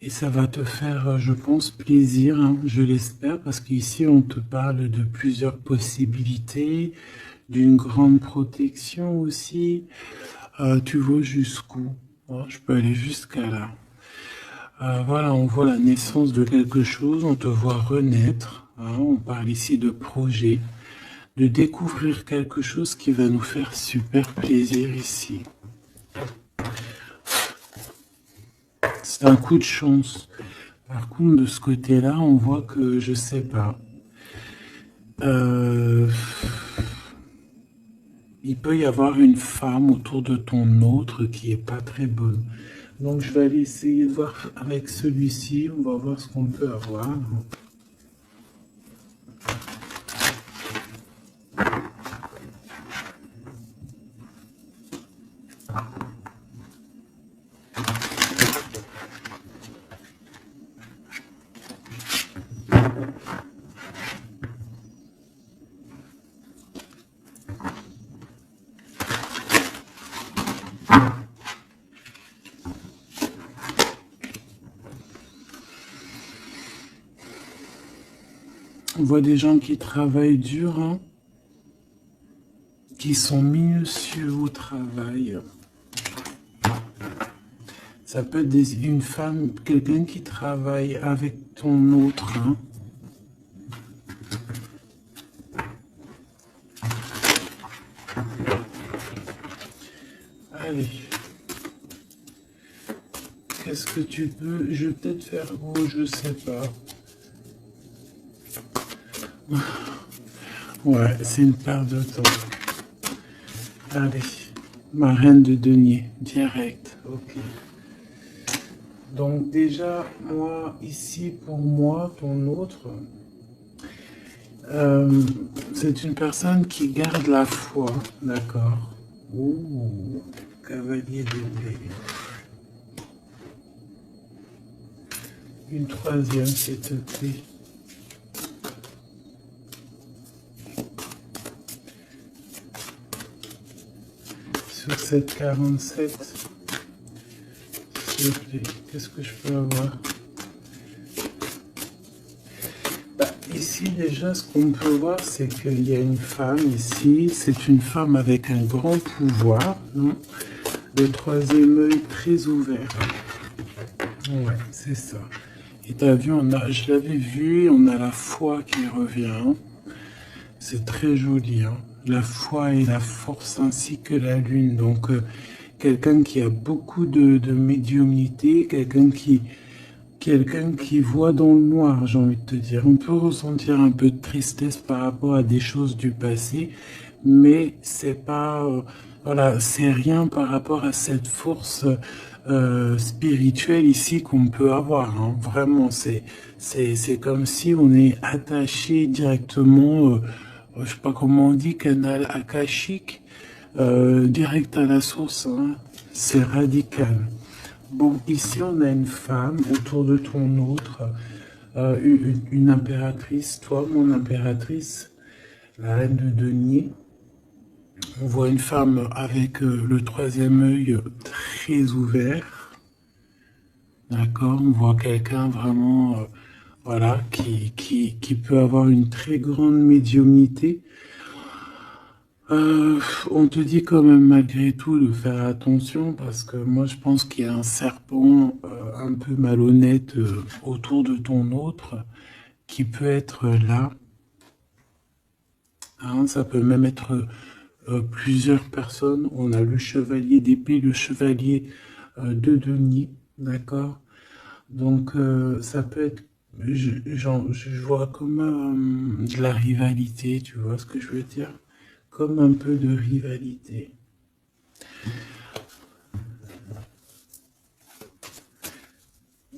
Et ça va te faire, je pense, plaisir, hein, je l'espère, parce qu'ici, on te parle de plusieurs possibilités, d'une grande protection aussi. Tu vois jusqu'où? Oh, je peux aller jusqu'à là. Voilà, on voit la naissance de quelque chose, on te voit renaître, hein, on parle ici de projet, de découvrir quelque chose qui va nous faire super plaisir ici. C'est un coup de chance. Par contre, de ce côté-là, on voit que, je sais pas, euh, il peut y avoir une femme autour de ton autre qui est pas très bonne. Donc, je vais aller essayer de voir avec celui-ci, on va voir ce qu'on peut avoir. On voit des gens qui travaillent dur, hein, qui sont minutieux au travail. Ça peut être une femme, quelqu'un qui travaille avec ton autre, hein. Allez. Qu'est-ce que tu peux? Je vais peut-être faire... Oh, je sais pas. Ouais, c'est une perte de temps. Allez. Ma reine de denier. Direct. Ok. Donc déjà, moi, ici, pour moi, ton autre, c'est une personne qui garde la foi. D'accord. Ouh, cavalier d'épée. Une troisième, s'il te plaît. Sur cette 47, s'il te plaît, qu'est-ce que je peux avoir? Bah, ici, déjà, ce qu'on peut voir, c'est qu'il y a une femme ici. C'est une femme avec un grand pouvoir, non? Le troisième œil très ouvert. Ouais, c'est ça. Et t'as vu, je l'avais vu, on a la foi qui revient. C'est très joli, hein. La foi et la force ainsi que la lune. Donc, quelqu'un qui a beaucoup de médiumnité, quelqu'un qui voit dans le noir, j'ai envie de te dire. On peut ressentir un peu de tristesse par rapport à des choses du passé, mais c'est pas, voilà, c'est rien par rapport à cette force spirituelle ici qu'on peut avoir, hein. Vraiment, c'est comme si on est attaché directement, je sais pas comment on dit, canal akashique, direct à la source, hein. C'est radical. Bon, ici on a une femme autour de ton autre, une impératrice, toi mon impératrice, la reine de denier. On voit une femme avec le troisième œil très ouvert, d'accord. On voit quelqu'un vraiment, voilà, qui peut avoir une très grande médiumnité. On te dit quand même malgré tout de faire attention parce que moi je pense qu'il y a un serpent un peu malhonnête autour de ton autre qui peut être là. Hein, ça peut même être plusieurs personnes. On a le chevalier d'épée, le chevalier de denier, d'accord? Donc ça peut être, je vois comme de la rivalité, tu vois ce que je veux dire? Comme un peu de rivalité.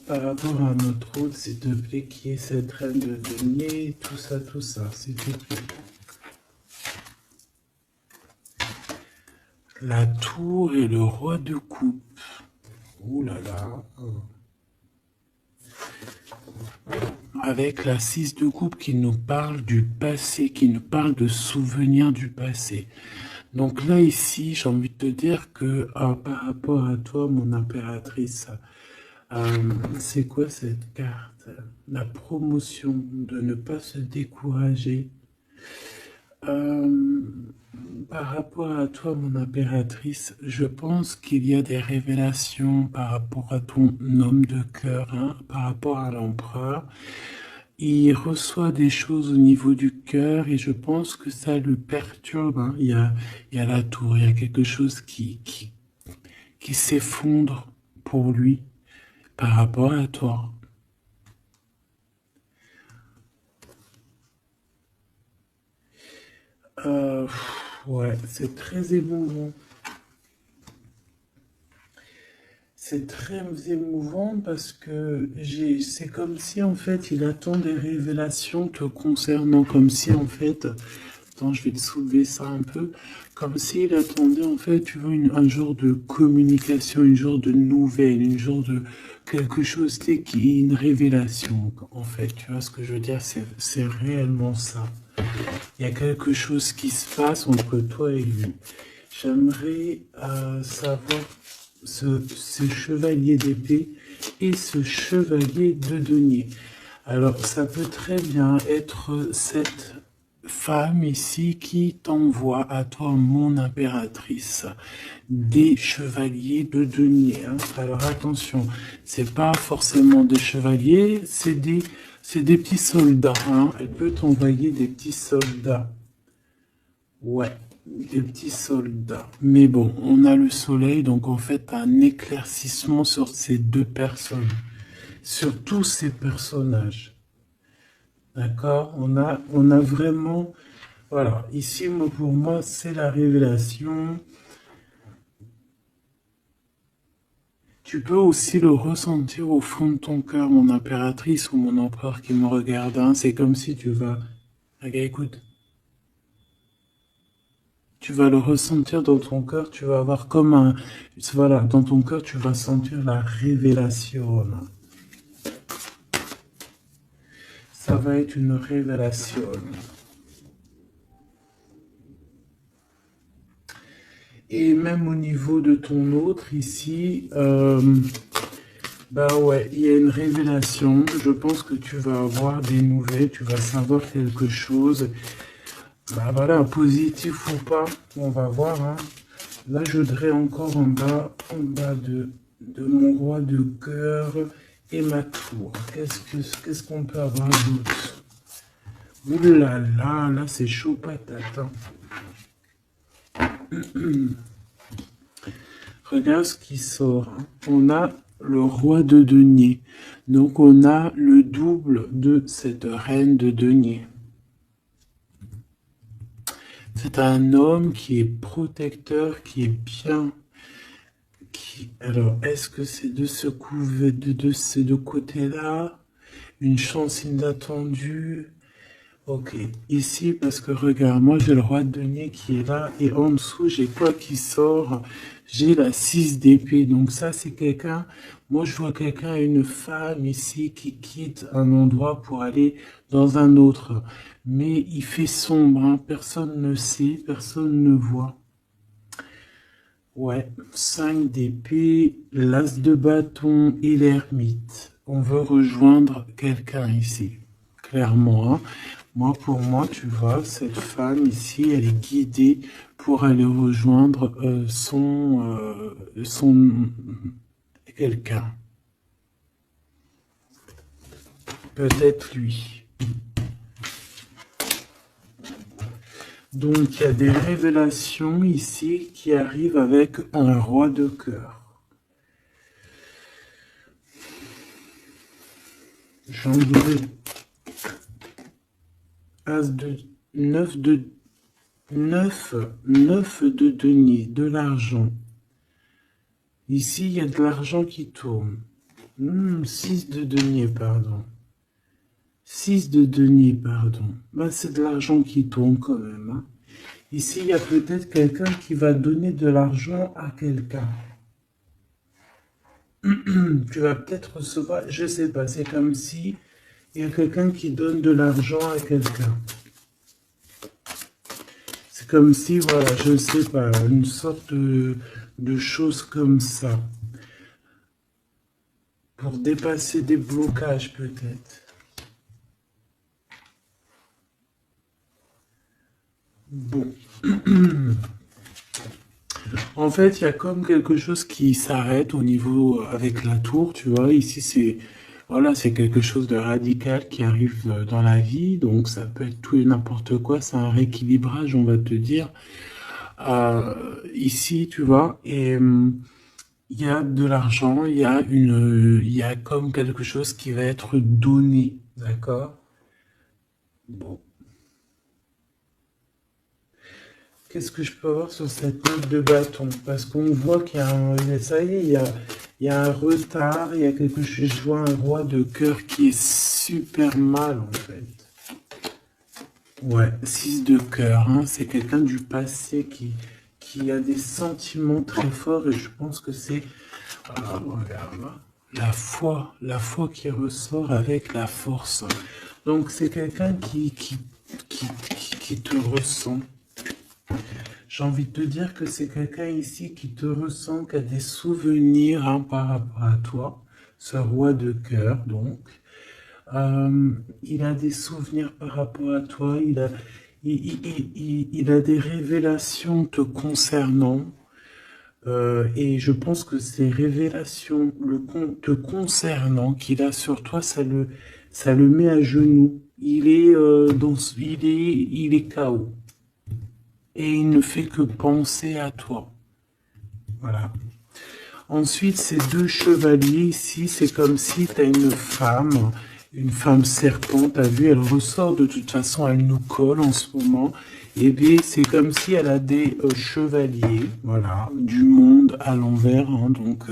Par rapport à notre autre, s'il te plaît, qui est cette reine de denier, tout ça, s'il te plaît. La tour et le roi de coupe. Ouh là là. Avec la 6 de coupe qui nous parle du passé, qui nous parle de souvenirs du passé. Donc là, ici, j'ai envie de te dire que par rapport à toi, mon impératrice, C'est quoi cette carte? La promotion, de ne pas se décourager. Euh, Par rapport à toi, mon impératrice, je pense qu'il y a des révélations par rapport à ton homme de cœur, hein, par rapport à l'empereur. Il reçoit des choses au niveau du cœur et je pense que ça le perturbe, hein. Il y a la tour, il y a quelque chose qui s'effondre pour lui par rapport à toi. Ouais, c'est très émouvant. C'est très émouvant parce que c'est comme si en fait il attend des révélations te concernant, comme si en fait, attends, je vais te soulever ça un peu, comme s'il attendait en fait, tu vois, un genre de communication, une genre de nouvelle, une genre de quelque chose, tu sais, qui est une révélation en fait, tu vois ce que je veux dire, c'est réellement ça. Il y a quelque chose qui se passe entre toi et lui. J'aimerais savoir ce chevalier d'épée et ce chevalier de denier. Alors, ça peut très bien être cette femme ici qui t'envoie à toi, mon impératrice, des chevaliers de denier, hein. Alors attention, c'est pas forcément des chevaliers, c'est des petits soldats, hein. Elle peut t'envoyer des petits soldats. Ouais, des petits soldats. Mais bon, on a le soleil, donc en fait, un éclaircissement sur ces deux personnes, sur tous ces personnages. D'accord? On a vraiment, voilà, ici, pour moi, c'est la révélation. Tu peux aussi le ressentir au fond de ton cœur, mon impératrice ou mon empereur qui me regarde, hein. C'est comme si tu vas, regarde, écoute. Tu vas le ressentir dans ton cœur, tu vas avoir comme un... Voilà, dans ton cœur, tu vas sentir la révélation. Ça va être une révélation. Et même au niveau de ton autre, ici, bah ouais, il y a une révélation. Je pense que tu vas avoir des nouvelles, tu vas savoir quelque chose. Bah voilà, positif ou pas, on va voir, hein. Là, je voudrais encore en bas de mon roi de cœur et ma tour. Qu'est-ce qu'on peut avoir d'autre? Ouh là là, là c'est chaud patate, hein. Regarde ce qui sort, hein. On a le roi de denier. Donc on a le double de cette reine de denier. C'est un homme qui est protecteur, qui est bien. Alors, est-ce que c'est de ce de ces deux côtés-là? Une chance inattendue? Ok, ici, parce que regarde, moi j'ai le roi de denier qui est là, et en dessous, j'ai quoi qui sort? J'ai la 6 d'épée, donc ça c'est quelqu'un, moi je vois quelqu'un, une femme ici qui quitte un endroit pour aller dans un autre. Mais il fait sombre, hein, personne ne sait, personne ne voit. Ouais, 5 d'épée, l'as de bâton et l'ermite. On veut rejoindre quelqu'un ici, clairement, hein. Moi, pour moi, tu vois, cette femme ici, elle est guidée pour aller rejoindre son quelqu'un. Peut-être lui. Donc, il y a des révélations ici qui arrivent avec un roi de cœur. Jambré. As de 9 de 9 de denier, de l'argent. Ici, il y a de l'argent qui tourne. 6 de denier, pardon. 6 de denier, pardon. Ben, c'est de l'argent qui tourne quand même, hein. Ici, il y a peut-être quelqu'un qui va donner de l'argent à quelqu'un. Tu vas peut-être recevoir, je sais pas, c'est comme si il y a quelqu'un qui donne de l'argent à quelqu'un. C'est comme si, voilà, je sais pas, une sorte de chose comme ça. pour dépasser des blocages peut-être. Bon. En fait, il y a comme quelque chose qui s'arrête au niveau avec la tour, tu vois. Ici, c'est voilà, c'est quelque chose de radical qui arrive dans la vie, donc ça peut être tout et n'importe quoi. C'est un rééquilibrage, on va te dire. Ici, tu vois, et il y a de l'argent, il y a comme quelque chose qui va être donné, d'accord? Bon. Qu'est-ce que je peux avoir sur cette note de bâton? Parce qu'on voit qu'il y a ça y est, il y a un retard, il y a quelque chose, je vois un roi de cœur qui est super mal en fait. Ouais, 6 de cœur, hein, c'est quelqu'un du passé qui a des sentiments très forts et je pense que c'est, regarde, la foi qui ressort avec la force. Donc c'est quelqu'un qui te ressent. J'ai envie de te dire que c'est quelqu'un ici qui te ressent, qui a des souvenirs hein, par rapport à toi, ce roi de cœur donc. Il a des souvenirs par rapport à toi, il a des révélations te concernant. Et je pense que ces révélations te concernant qu'il a sur toi, ça le met à genoux. Il est KO. Et il ne fait que penser à toi. Voilà. Ensuite, ces deux chevaliers ici, c'est comme si tu as une femme serpent, t'as vu, elle ressort de toute façon, elle nous colle en ce moment. Et bien, c'est comme si elle a des chevaliers, voilà, du monde à l'envers. Hein, donc,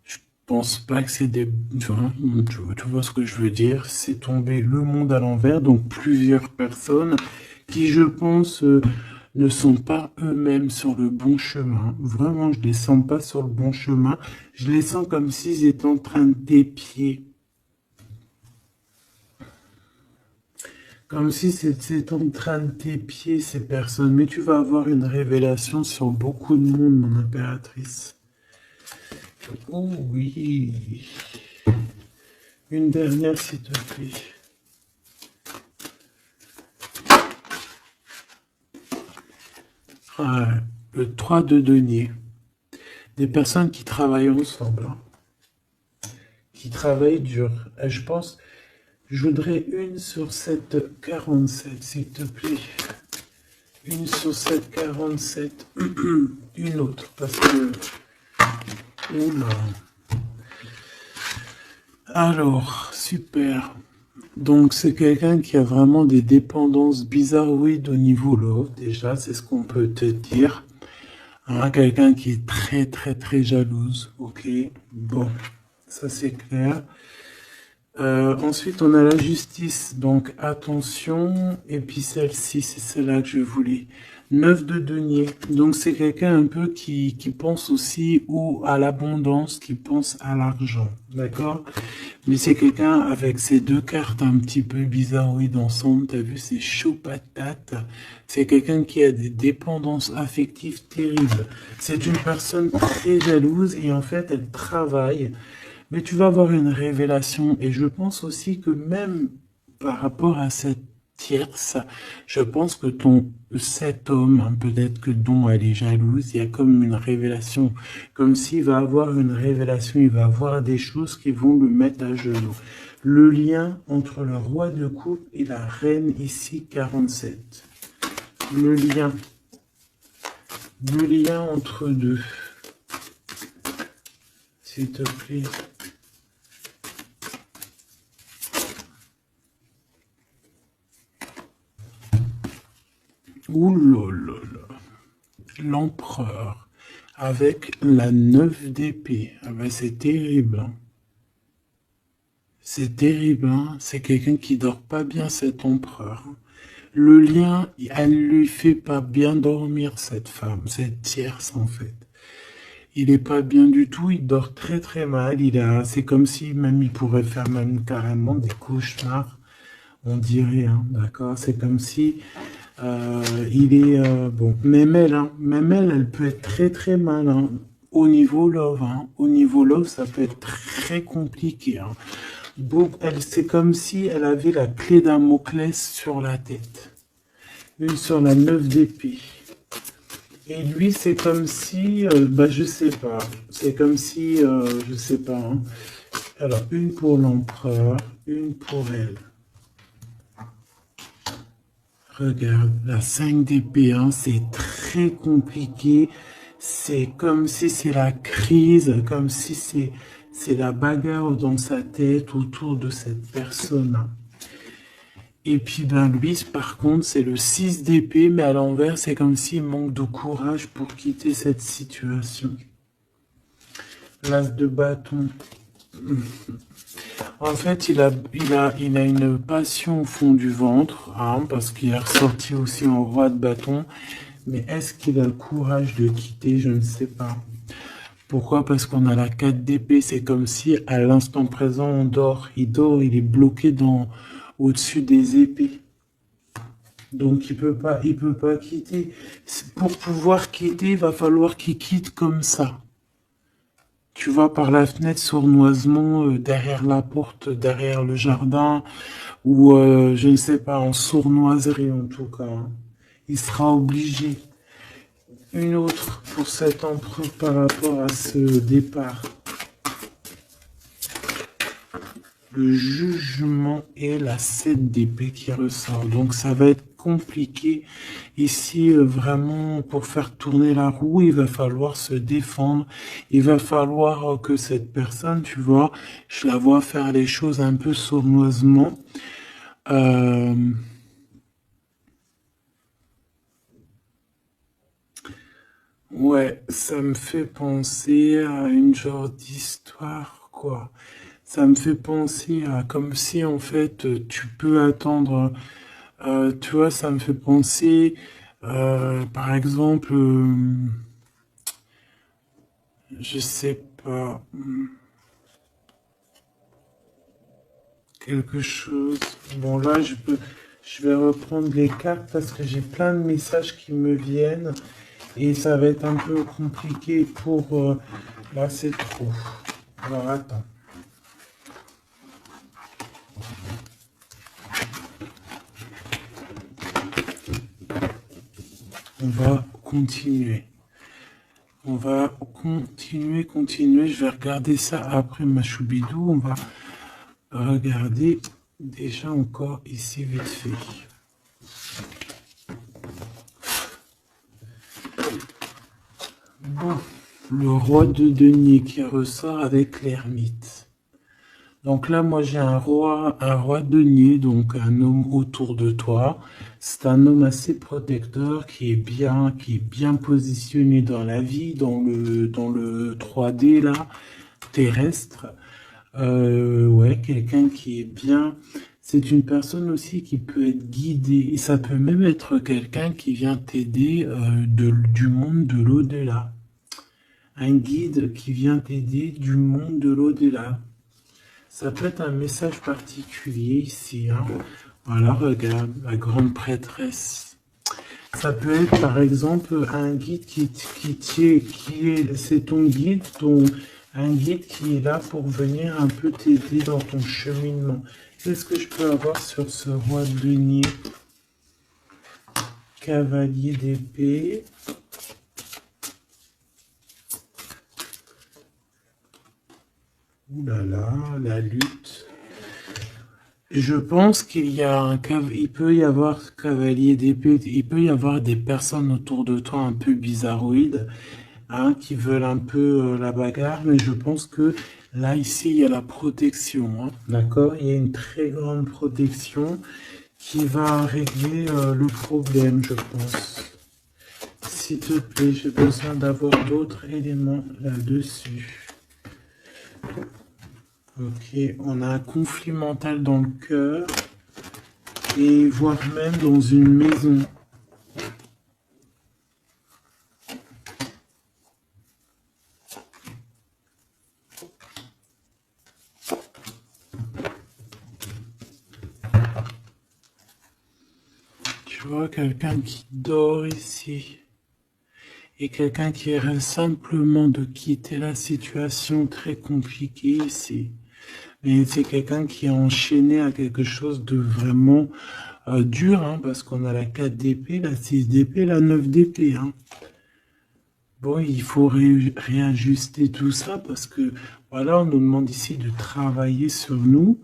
je pense pas que c'est des... Tu vois ce que je veux dire? C'est tombé le monde à l'envers, donc plusieurs personnes qui, je pense... ne sont pas eux-mêmes sur le bon chemin. Vraiment, je les sens pas sur le bon chemin. Je les sens comme s'ils étaient en train d'épier. Comme si c'était en train de t'épier ces personnes. Mais tu vas avoir une révélation sur beaucoup de monde, mon impératrice. Oh oui. Une dernière, s'il te plaît. Le 3 de denier. Des personnes qui travaillent ensemble. Hein. Qui travaillent dur. Et je pense, je voudrais une sur cette 47, s'il te plaît. Une sur cette 47. Une autre, parce que... Oula. Alors, super. Donc, c'est quelqu'un qui a vraiment des dépendances bizarroïdes au niveau love. Déjà, c'est ce qu'on peut te dire. Hein, quelqu'un qui est très, très, très jalouse. Ok, bon, ça c'est clair. Ensuite, on a la justice. Donc, attention. Et puis celle-ci, c'est celle-là que je voulais. 9 de denier. Donc, c'est quelqu'un un peu qui pense aussi à l'abondance, qui pense à l'argent. D'accord? Mais c'est quelqu'un avec ces deux cartes un petit peu bizarroïdes ensemble. T'as vu, c'est chaud patate. C'est quelqu'un qui a des dépendances affectives terribles. C'est une personne très jalouse et en fait, elle travaille. Mais tu vas avoir une révélation. Et je pense aussi que même par rapport à cette tierce, je pense que cet homme, hein, peut-être que dont elle est jalouse, il y a comme une révélation, comme s'il va avoir une révélation, il va avoir des choses qui vont le mettre à genoux. Le lien entre le roi de coupe et la reine ici, 47. Le lien entre deux, s'il te plaît. Ouh là là là. L'empereur avec la 9 d'épée. Ah ben c'est terrible. Hein. C'est terrible. Hein. C'est quelqu'un qui dort pas bien, cet empereur. Le lien, elle lui fait pas bien dormir, cette femme, cette tierce en fait. Il est pas bien du tout, il dort très très mal. C'est comme si même il pourrait faire même carrément des cauchemars. On dirait, hein, d'accord. C'est comme si bon, même elle peut être très très mal hein, au niveau love. Hein. Au niveau love, ça peut être très compliqué. Hein. C'est comme si elle avait la clé d'un Damoclès sur la tête. Une sur la 9 d'épée. Et lui, c'est comme si, je sais pas. C'est comme si, je sais pas. Hein. Alors, une pour l'empereur, une pour elle. Regarde, la 5 d'épée, hein, c'est très compliqué. C'est comme si c'est la crise, comme si c'est la bagarre dans sa tête autour de cette personne. Et puis, lui, par contre, c'est le 6 d'épée, mais à l'envers, c'est comme s'il manque de courage pour quitter cette situation. L'as de bâton. En fait, il a une passion au fond du ventre, hein, parce qu'il est ressorti aussi en roi de bâton. Mais est-ce qu'il a le courage de quitter? Je ne sais pas. Pourquoi? Parce qu'on a la 4 d'épée. C'est comme si, à l'instant présent, on dort. Il dort, il est bloqué au-dessus des épées. Donc, il peut pas quitter. Pour pouvoir quitter, il va falloir qu'il quitte comme ça. Tu vois, par la fenêtre, sournoisement, derrière la porte, derrière le jardin, ou je ne sais pas, en sournoiserie en tout cas. Hein. Il sera obligé. Une autre pour cet empereur par rapport à ce départ. Le jugement et la 7 d'épée qui ressort. Donc ça va être compliqué. Ici, vraiment, pour faire tourner la roue, il va falloir se défendre. Il va falloir que cette personne, tu vois, je la vois faire les choses un peu sournoisement. Ouais, ça me fait penser à une genre d'histoire, quoi. Ça me fait penser à comme si en fait tu peux attendre. Tu vois, ça me fait penser, par exemple, je sais pas, quelque chose. Bon là, je vais reprendre les cartes parce que j'ai plein de messages qui me viennent et ça va être un peu compliqué pour. Là, c'est trop. Alors attends. On va continuer. On va continuer. Je vais regarder ça après ma choubidou. On va regarder déjà encore ici vite fait. Bon, le roi de denier qui ressort avec l'ermite. Donc là, moi, j'ai un roi denier, donc un homme autour de toi. C'est un homme assez protecteur qui est bien positionné dans la vie, dans le 3D là, terrestre. Ouais, quelqu'un qui est bien. C'est une personne aussi qui peut être guidée. Et ça peut même être quelqu'un qui vient t'aider du monde de l'au-delà. Un guide qui vient t'aider du monde de l'au-delà. Ça peut être un message particulier ici. Hein. Voilà, regarde, la grande prêtresse. Ça peut être par exemple un guide c'est ton guide, un guide qui est là pour venir un peu t'aider dans ton cheminement. Qu'est-ce que je peux avoir sur ce roi de denier? Cavalier d'épée. Ouh là là, la lutte. Je pense il peut y avoir cavalier d'épée, il peut y avoir des personnes autour de toi un peu bizarroïdes, hein, qui veulent un peu la bagarre, mais je pense que là, ici, il y a la protection, hein, d'accord? Il y a une très grande protection qui va régler le problème, je pense. S'il te plaît, j'ai besoin d'avoir d'autres éléments là-dessus. Ok, on a un conflit mental dans le cœur et voire même dans une maison. Tu vois quelqu'un qui dort ici. et quelqu'un qui rêve simplement de quitter la situation très compliquée ici. Mais c'est quelqu'un qui est enchaîné à quelque chose de vraiment dur, hein, parce qu'on a la 4 d'épée, la 6 d'épée, la 9 d'épée. Hein. Bon, il faut réajuster tout ça parce que, voilà, on nous demande ici de travailler sur nous.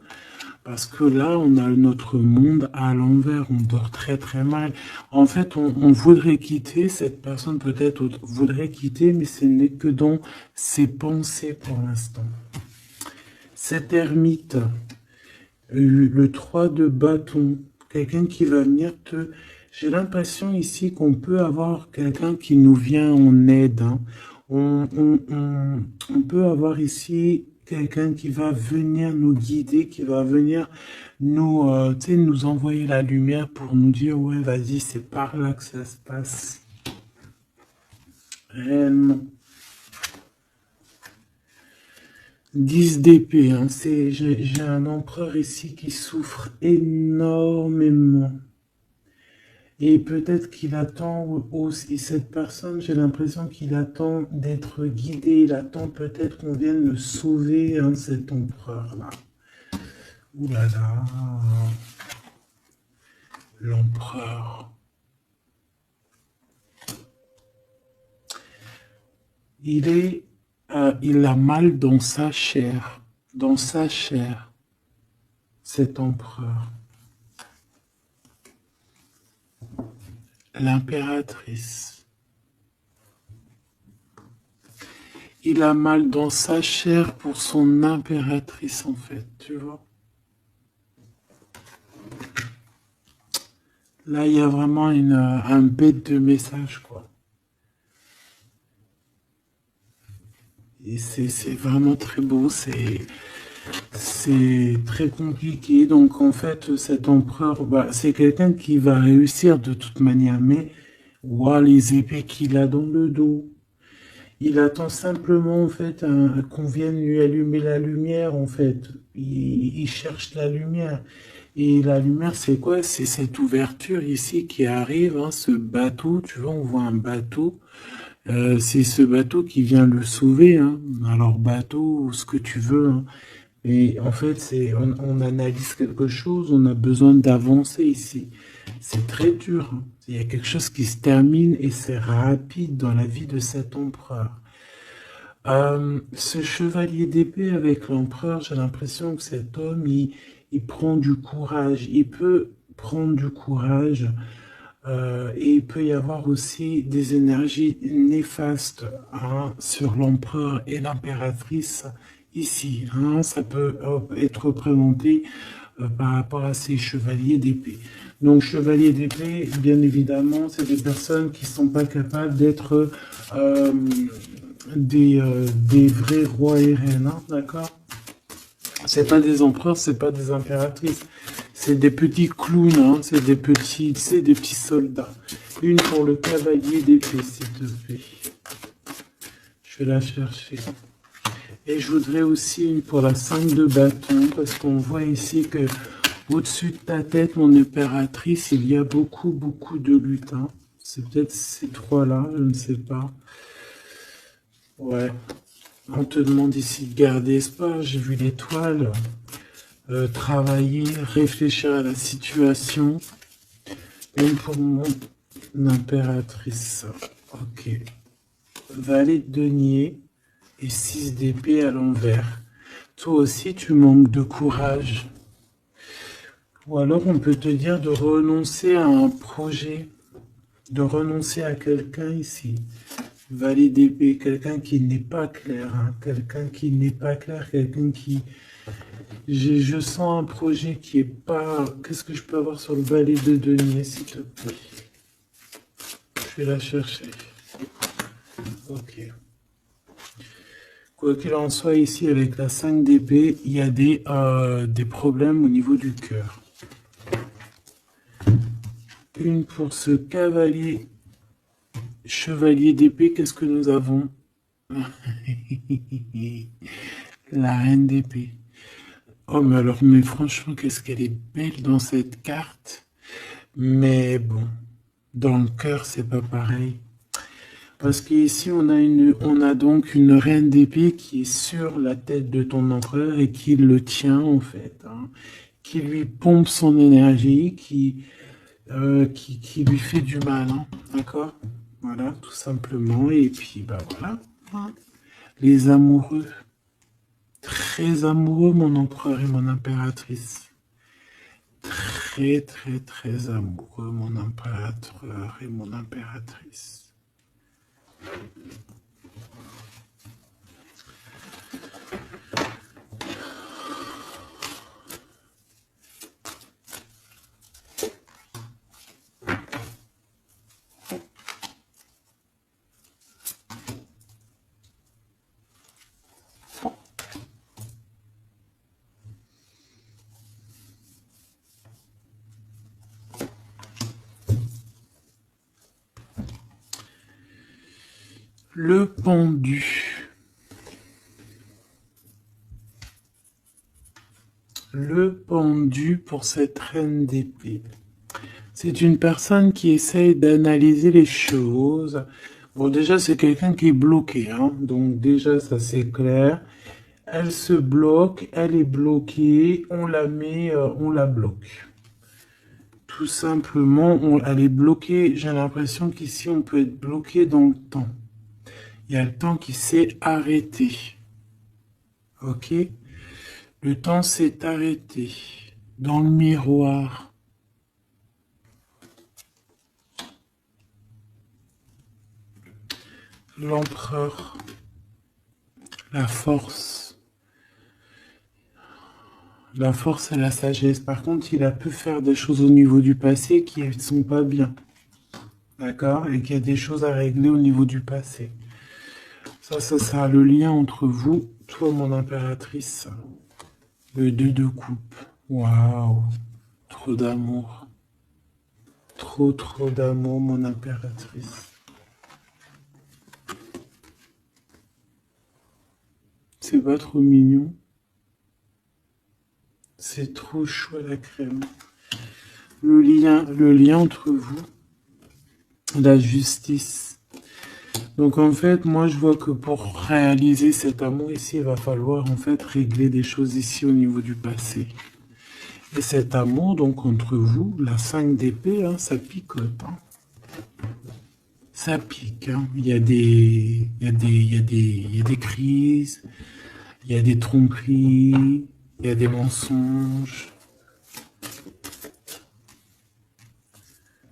Parce que là, on a notre monde à l'envers, on dort très très mal. En fait, on voudrait quitter, cette personne peut-être voudrait quitter, mais ce n'est que dans ses pensées pour l'instant. Cet ermite, le 3 de bâton, quelqu'un qui va venir te... J'ai l'impression ici qu'on peut avoir quelqu'un qui nous vient en aide. Hein. On peut avoir ici quelqu'un qui va venir nous guider, qui va venir nous, nous envoyer la lumière pour nous dire, ouais, vas-y, c'est par là que ça se passe. Réellement. 10 d'épée, hein, j'ai un empereur ici qui souffre énormément. Et peut-être qu'il attend aussi, cette personne, j'ai l'impression qu'il attend d'être guidé, il attend peut-être qu'on vienne le sauver, hein, cet empereur-là. Ouh là là, l'empereur. Il a mal dans sa chair, cet empereur. L'impératrice. Il a mal dans sa chair pour son impératrice, en fait, tu vois. Là, il y a vraiment un bête de message, quoi. Et c'est vraiment très beau, c'est très compliqué. Donc, en fait, cet empereur, bah, c'est quelqu'un qui va réussir de toute manière, mais wow, les épées qu'il a dans le dos. Il attend simplement, en fait, qu'on vienne lui allumer la lumière, en fait. Il cherche la lumière. Et la lumière, c'est quoi? C'est cette ouverture ici qui arrive, hein, ce bateau. Tu vois, on voit un bateau. C'est ce bateau qui vient le sauver. Hein. Alors, bateau, ce que tu veux. Hein. Et en fait, on analyse quelque chose, on a besoin d'avancer ici. C'est très dur. Hein. Il y a quelque chose qui se termine et c'est rapide dans la vie de cet empereur. Ce chevalier d'épée avec l'empereur, j'ai l'impression que cet homme, il prend du courage. Il peut prendre du courage. Et il peut y avoir aussi des énergies néfastes, hein, sur l'empereur et l'impératrice ici. Hein, ça peut être représenté par rapport à ces chevaliers d'épée. Donc, chevaliers d'épée, bien évidemment, c'est des personnes qui ne sont pas capables d'être des vrais rois et reines, hein, d'accord? C'est pas des empereurs, c'est pas des impératrices. C'est des petits clowns, hein, c'est des petits soldats. Une pour le cavalier d'épée, s'il te plaît. Je vais la chercher. Et je voudrais aussi une pour la 5 de bâton, parce qu'on voit ici que au-dessus de ta tête, mon impératrice, il y a beaucoup de lutins. C'est peut-être ces trois-là, je ne sais pas. Ouais. On te demande ici de garder espoir. J'ai vu l'étoile. Travailler, réfléchir à la situation. Une pour mon impératrice. Ok. Valet de denier et 6 d'épée à l'envers. Toi aussi, tu manques de courage. Ou alors, on peut te dire de renoncer à un projet, de renoncer à quelqu'un ici. Valet d'épée, quelqu'un qui n'est pas clair, hein, quelqu'un qui n'est pas clair, quelqu'un qui... Je sens un projet qui est pas... Qu'est-ce que je peux avoir sur le valet de denier, s'il te plaît? Je vais la chercher. Ok. Quoi qu'il en soit, ici, avec la 5 d'épée, il y a des problèmes au niveau du cœur. Une pour ce cavalier... Chevalier d'épée, qu'est-ce que nous avons? La reine d'épée. Oh, mais alors, mais franchement, qu'est-ce qu'elle est belle dans cette carte. Mais bon, dans le cœur, c'est pas pareil. Parce qu'ici, on a donc une reine d'épée qui est sur la tête de ton empereur et qui le tient, en fait, hein, qui lui pompe son énergie, qui lui fait du mal, hein, d'accord? Voilà, tout simplement. Et puis, bah voilà, hein. Les amoureux, très amoureux, mon empereur et mon impératrice. Très, très, très amoureux, mon impérateur et mon impératrice. Le pendu. Le pendu pour cette reine d'épée. C'est une personne qui essaye d'analyser les choses. Bon, déjà, c'est quelqu'un qui est bloqué, hein. Donc, déjà, ça, c'est clair. Elle se bloque, elle est bloquée, on la met, on la bloque. Tout simplement, elle est bloquée. J'ai l'impression qu'ici, on peut être bloqué dans le temps. Il y a le temps qui s'est arrêté. Ok? Le temps s'est arrêté. Dans le miroir. L'empereur. La force. La force et la sagesse. Par contre, il a pu faire des choses au niveau du passé qui ne sont pas bien. D'accord? Et qu'il y a des choses à régler au niveau du passé. Ça sera le lien entre vous, toi, mon impératrice. Le 2 de coupe. Waouh! Trop d'amour. Trop, trop d'amour, mon impératrice. C'est pas trop mignon. C'est trop chaud à la crème. Le lien entre vous, la justice. Donc en fait, moi je vois que pour réaliser cet amour ici, il va falloir en fait régler des choses ici au niveau du passé. Et cet amour, donc entre vous, la 5 d'épée, hein, ça picote. Hein. Ça pique. Hein. Il y a des crises, il y a des tromperies, il y a des mensonges.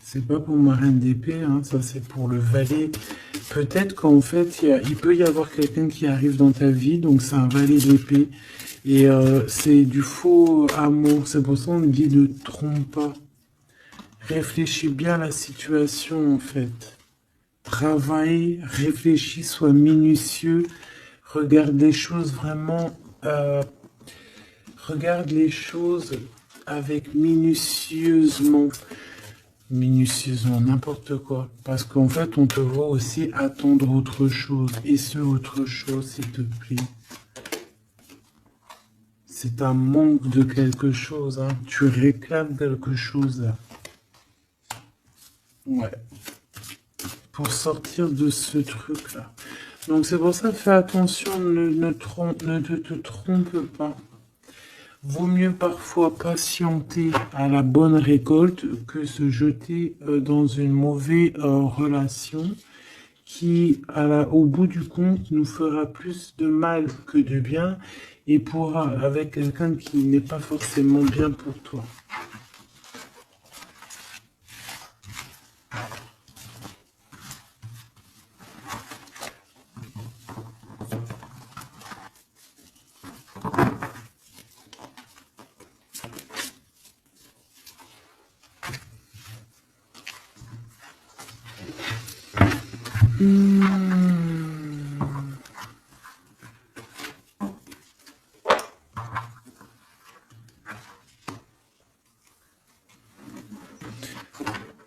C'est pas pour ma reine d'épée, hein, ça c'est pour le valet. Peut-être qu'en fait, il peut y avoir quelqu'un qui arrive dans ta vie, donc c'est un valet d'épée. Et c'est du faux amour, c'est pour ça qu'on dit ne trompe pas. Réfléchis bien à la situation en fait. Travaille, réfléchis, sois minutieux. Regarde les choses vraiment... regarde les choses avec minutieusement n'importe quoi. Parce qu'en fait, on te voit aussi attendre autre chose. Et ce autre chose, s'il te plaît. C'est un manque de quelque chose. Hein. Tu réclames quelque chose. Là. Ouais. Pour sortir de ce truc-là. Donc c'est pour ça, fais attention, ne te trompe pas. Vaut mieux parfois patienter à la bonne récolte que se jeter dans une mauvaise relation qui, au bout du compte, nous fera plus de mal que de bien et avec quelqu'un qui n'est pas forcément bien pour toi.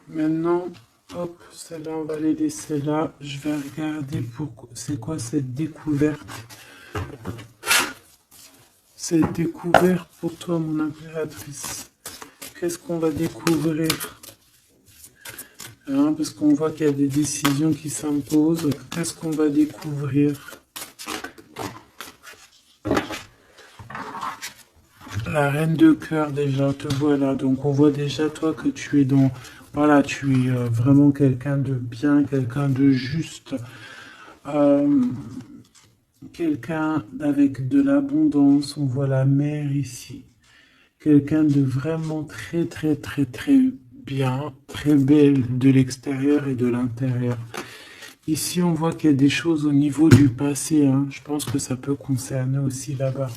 Maintenant, hop, celle-là, on va les laisser là. Je vais regarder c'est quoi cette découverte. Cette découverte pour toi, mon impératrice. Qu'est-ce qu'on va découvrir? Hein, parce qu'on voit qu'il y a des décisions qui s'imposent. Qu'est-ce qu'on va découvrir? La reine de cœur, déjà, te voilà. Donc, on voit déjà, toi, que tu es dans... Voilà, tu es vraiment quelqu'un de bien, quelqu'un de juste, euh, quelqu'un avec de l'abondance. On voit la mer ici. Quelqu'un de vraiment très, très, très, très bien, très belle de l'extérieur et de l'intérieur. Ici, on voit qu'il y a des choses au niveau du passé. Hein. Je pense que ça peut concerner aussi là-bas.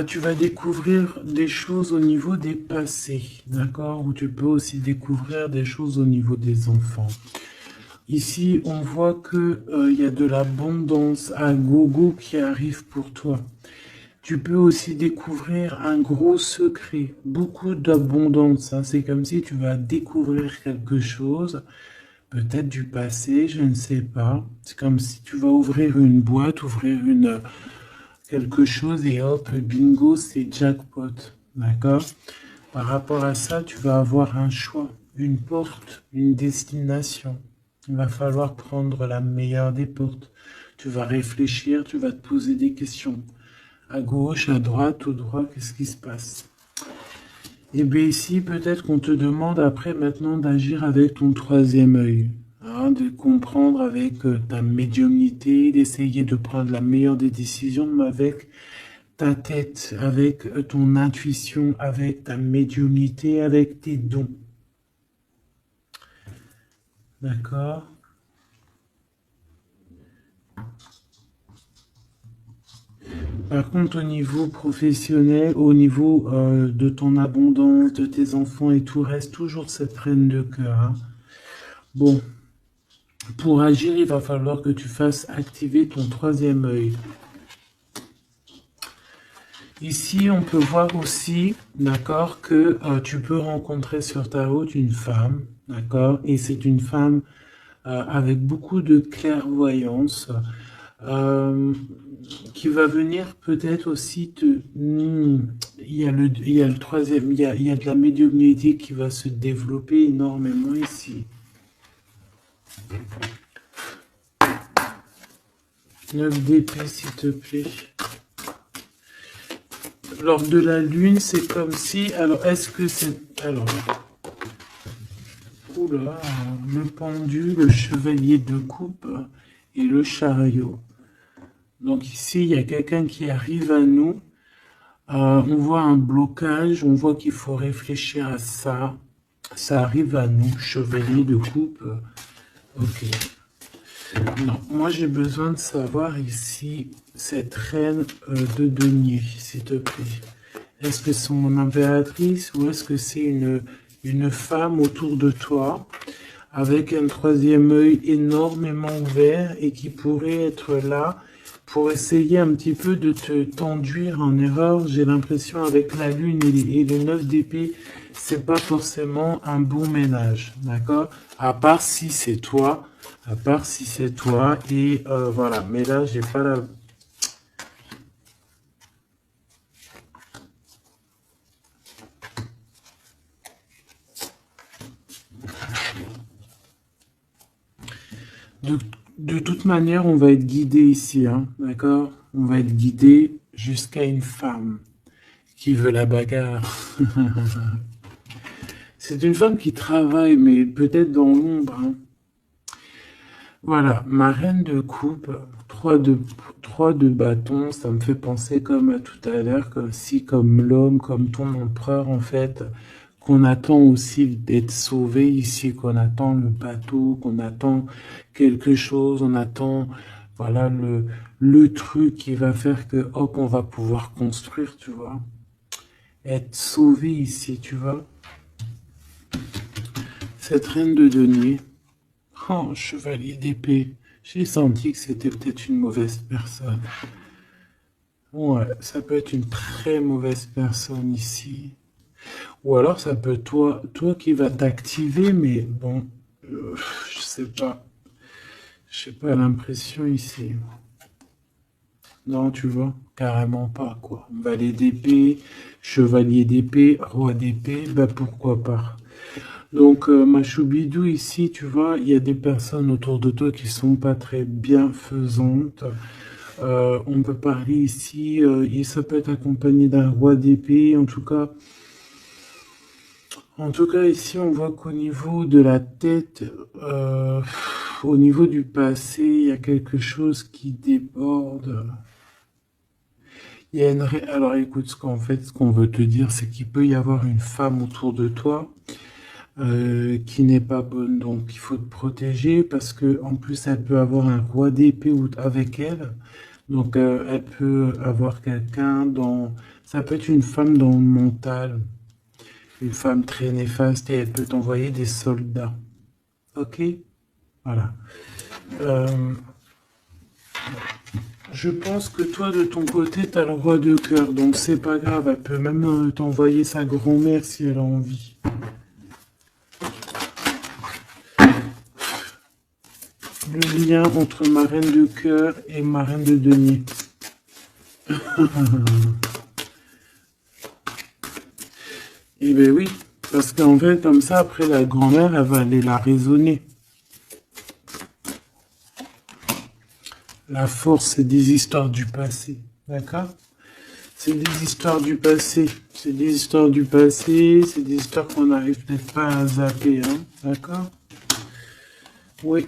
Tu vas découvrir des choses au niveau des passés, d'accord? Ou tu peux aussi découvrir des choses au niveau des enfants. Ici, on voit que il y a de l'abondance à gogo qui arrive pour toi. Tu peux aussi découvrir un gros secret, beaucoup d'abondance. Hein. C'est comme si tu vas découvrir quelque chose, peut-être du passé, je ne sais pas. C'est comme si tu vas ouvrir une boîte, ouvrir quelque chose et hop, bingo, c'est jackpot. D'accord? Par rapport à ça, tu vas avoir un choix, une porte, une destination. Il va falloir prendre la meilleure des portes. Tu vas réfléchir, tu vas te poser des questions. À gauche, à droite, au droit, qu'est-ce qui se passe? Et bien ici, peut-être qu'on te demande après maintenant d'agir avec ton troisième œil. Hein, de comprendre avec ta médiumnité, d'essayer de prendre la meilleure des décisions, mais avec ta tête, avec ton intuition, avec ta médiumnité, avec tes dons. D'accord? Par contre, au niveau professionnel, au niveau de ton abondance, de tes enfants et tout, reste toujours cette reine de cœur. Hein. Bon, pour agir, il va falloir que tu fasses activer ton troisième œil. Ici, on peut voir aussi, d'accord, que tu peux rencontrer sur ta route une femme, d'accord, et c'est une femme avec beaucoup de clairvoyance, euh, qui va venir peut-être aussi te... il y a le troisième, il y a de la médiumnité qui va se développer énormément ici. 9 d'épée, s'il te plaît. Lors de la lune, c'est comme si... Alors, est-ce que c'est... Alors... Oula, le pendu, le chevalier de coupe et le chariot. Donc ici, il y a quelqu'un qui arrive à nous. On voit un blocage, on voit qu'il faut réfléchir à ça. Ça arrive à nous, chevalier de coupe. Ok. Non, moi j'ai besoin de savoir ici, cette reine de denier, s'il te plaît. Est-ce que c'est mon impératrice ou est-ce que c'est une femme autour de toi avec un troisième œil énormément ouvert et qui pourrait être là pour essayer un petit peu de t'enduire en erreur? J'ai l'impression avec la lune et le 9 d'épée, c'est pas forcément un bon ménage, d'accord? À part si c'est toi, et voilà. Mais là, j'ai pas la... De toute manière, on va être guidé ici, hein, d'accord? On va être guidé jusqu'à une femme qui veut la bagarre. C'est une femme qui travaille, mais peut-être dans l'ombre. Hein. Voilà, ma reine de coupe, 3 de bâton, ça me fait penser comme à tout à l'heure, comme l'homme, comme ton empereur en fait, qu'on attend aussi d'être sauvé ici, qu'on attend le bateau, qu'on attend quelque chose, on attend, voilà, le truc qui va faire que, hop, on va pouvoir construire, tu vois. Être sauvé ici, tu vois. Cette reine de denier, oh, chevalier d'épée, j'ai senti que c'était peut-être une mauvaise personne. Ouais, ça peut être une très mauvaise personne ici. Ou alors ça peut être toi qui va t'activer, mais bon, je sais pas. Je sais pas l'impression ici. Non, tu vois, carrément pas, quoi. Valet d'épée, chevalier d'épée, roi d'épée, bah pourquoi pas. Donc, ma choubidou, ici, tu vois, il y a des personnes autour de toi qui sont pas très bienfaisantes. On peut parler ici, ça peut être accompagné d'un roi d'épée, en tout cas, ici, on voit qu'au niveau de la tête, au niveau du passé, il y a quelque chose qui déborde. Il y a Alors écoute, ce qu'on veut te dire, c'est qu'il peut y avoir une femme autour de toi qui n'est pas bonne. Donc il faut te protéger parce que en plus elle peut avoir un roi d'épée avec elle. Donc elle peut avoir quelqu'un dans... Ça peut être une femme dans le mental, une femme très néfaste et elle peut t'envoyer des soldats. Ok? Voilà. Euh, Je pense que toi, de ton côté, t'as le roi de cœur, donc c'est pas grave. Elle peut même t'envoyer sa grand-mère si elle a envie. Le lien entre ma reine de cœur et ma reine de denier. Eh ben oui, parce qu'en fait, comme ça, après, la grand-mère, elle va aller la raisonner. La force, c'est des histoires du passé, d'accord? C'est des histoires du passé. C'est des histoires du passé, c'est des histoires qu'on n'arrive peut-être pas à zapper, hein, d'accord? Oui,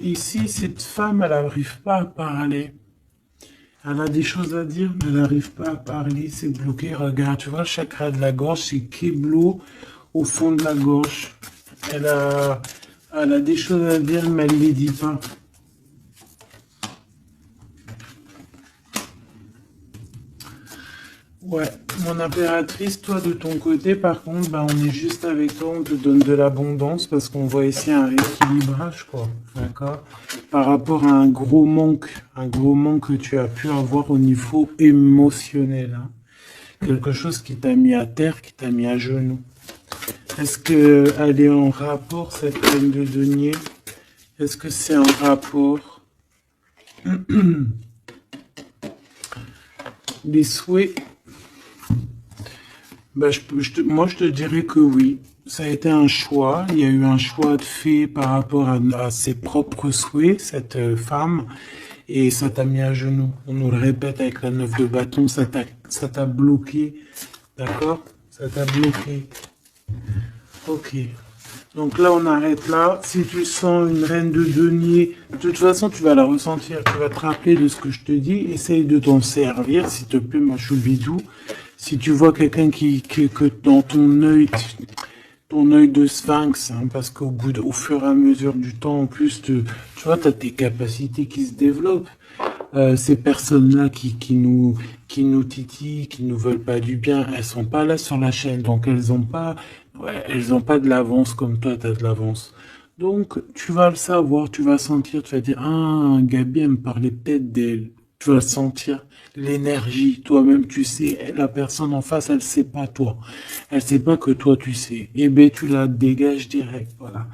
Ici, cette femme, elle n'arrive pas à parler. Elle a des choses à dire, mais elle n'arrive pas à parler, c'est bloqué. Regarde, tu vois, le chakra de la gorge, c'est Keblo au fond de la gorge. Elle a, Elle a des choses à dire, mais elle ne les dit pas. Ouais, mon impératrice, toi de ton côté, par contre, bah, on est juste avec toi, on te donne de l'abondance parce qu'on voit ici un rééquilibrage, quoi. D'accord? Par rapport à un gros manque que tu as pu avoir au niveau émotionnel, hein. Quelque chose qui t'a mis à terre, qui t'a mis à genoux. Est-ce que elle est en rapport, cette reine de denier? Est-ce que c'est en rapport? Les souhaits, bah, moi, je te dirais que oui. Ça a été un choix. Il y a eu un choix de fait par rapport à ses propres souhaits, cette femme. Et ça t'a mis à genoux. On nous le répète avec la 9 de bâton, ça t'a bloqué. D'accord? Ça t'a bloqué. Ok. Donc là, on arrête là. Si tu sens une reine de denier, de toute façon, tu vas la ressentir. Tu vas te rappeler de ce que je te dis. Essaye de t'en servir, s'il te plaît, ma choubidou. Si tu vois quelqu'un que dans ton œil de sphinx, hein, parce au fur et à mesure du temps, en plus, tu vois, tu as tes capacités qui se développent. Ces personnes-là qui nous titillent, qui nous veulent pas du bien, elles sont pas là sur la chaîne, donc elles ont pas de l'avance comme toi, tu as de l'avance. Donc, tu vas le savoir, tu vas sentir, tu vas dire, ah, Gabi, elle me parlait peut-être d'elle. Tu vas sentir l'énergie, toi-même, tu sais, la personne en face, elle sait pas toi. Elle sait pas que toi, tu sais. Eh ben, tu la dégages direct, voilà.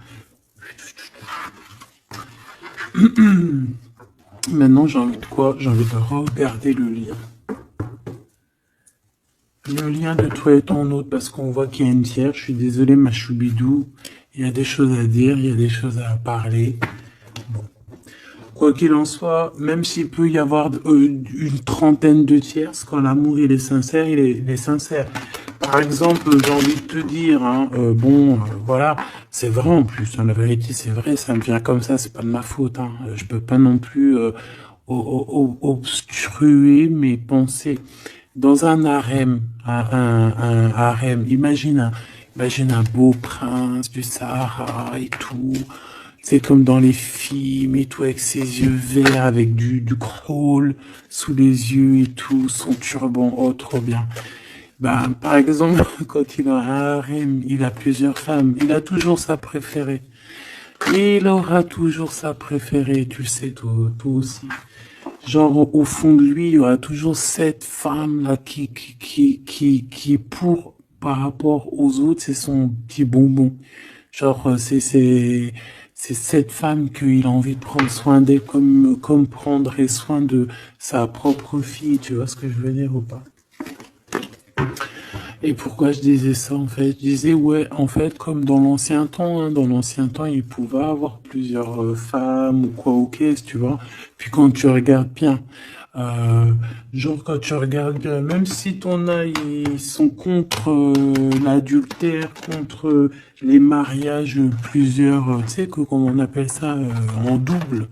Maintenant, j'ai envie de quoi? J'ai envie de regarder le lien. Le lien de toi et ton autre, parce qu'on voit qu'il y a une tiers. Je suis désolé, ma choubidou. Il y a des choses à dire, il y a des choses à parler. Bon. Quoi qu'il en soit, même s'il peut y avoir une trentaine de tierces, quand l'amour il est sincère, il est sincère. Par exemple, j'ai envie de te dire, hein, voilà, c'est vrai en plus, hein, la vérité c'est vrai, ça me vient comme ça, c'est pas de ma faute, hein, je peux pas non plus obstruer mes pensées. Dans un harem, un harem, imagine un beau prince du Sahara et tout, c'est comme dans les films et tout, avec ses yeux verts, avec du crawl sous les yeux et tout, son turban, oh trop bien. Ben, par exemple, quand il a un harem, il a plusieurs femmes, il a toujours sa préférée. Il aura toujours sa préférée, tu le sais, toi aussi. Genre, au fond de lui, il y aura toujours cette femme-là qui, par rapport aux autres, c'est son petit bonbon. Genre, c'est cette femme qu'il a envie de prendre soin d'elle comme prendrait soin de sa propre fille, tu vois ce que je veux dire ou pas? Et pourquoi je disais ça en fait? Je disais ouais, en fait, comme dans l'ancien temps, hein, dans l'ancien temps, il pouvait avoir plusieurs femmes ou quoi ou qu'est-ce, tu vois. Puis quand tu regardes bien, euh, genre quand tu regardes bien, même si ton œil ils sont contre l'adultère, contre les mariages plusieurs, tu sais que comment on appelle ça en double,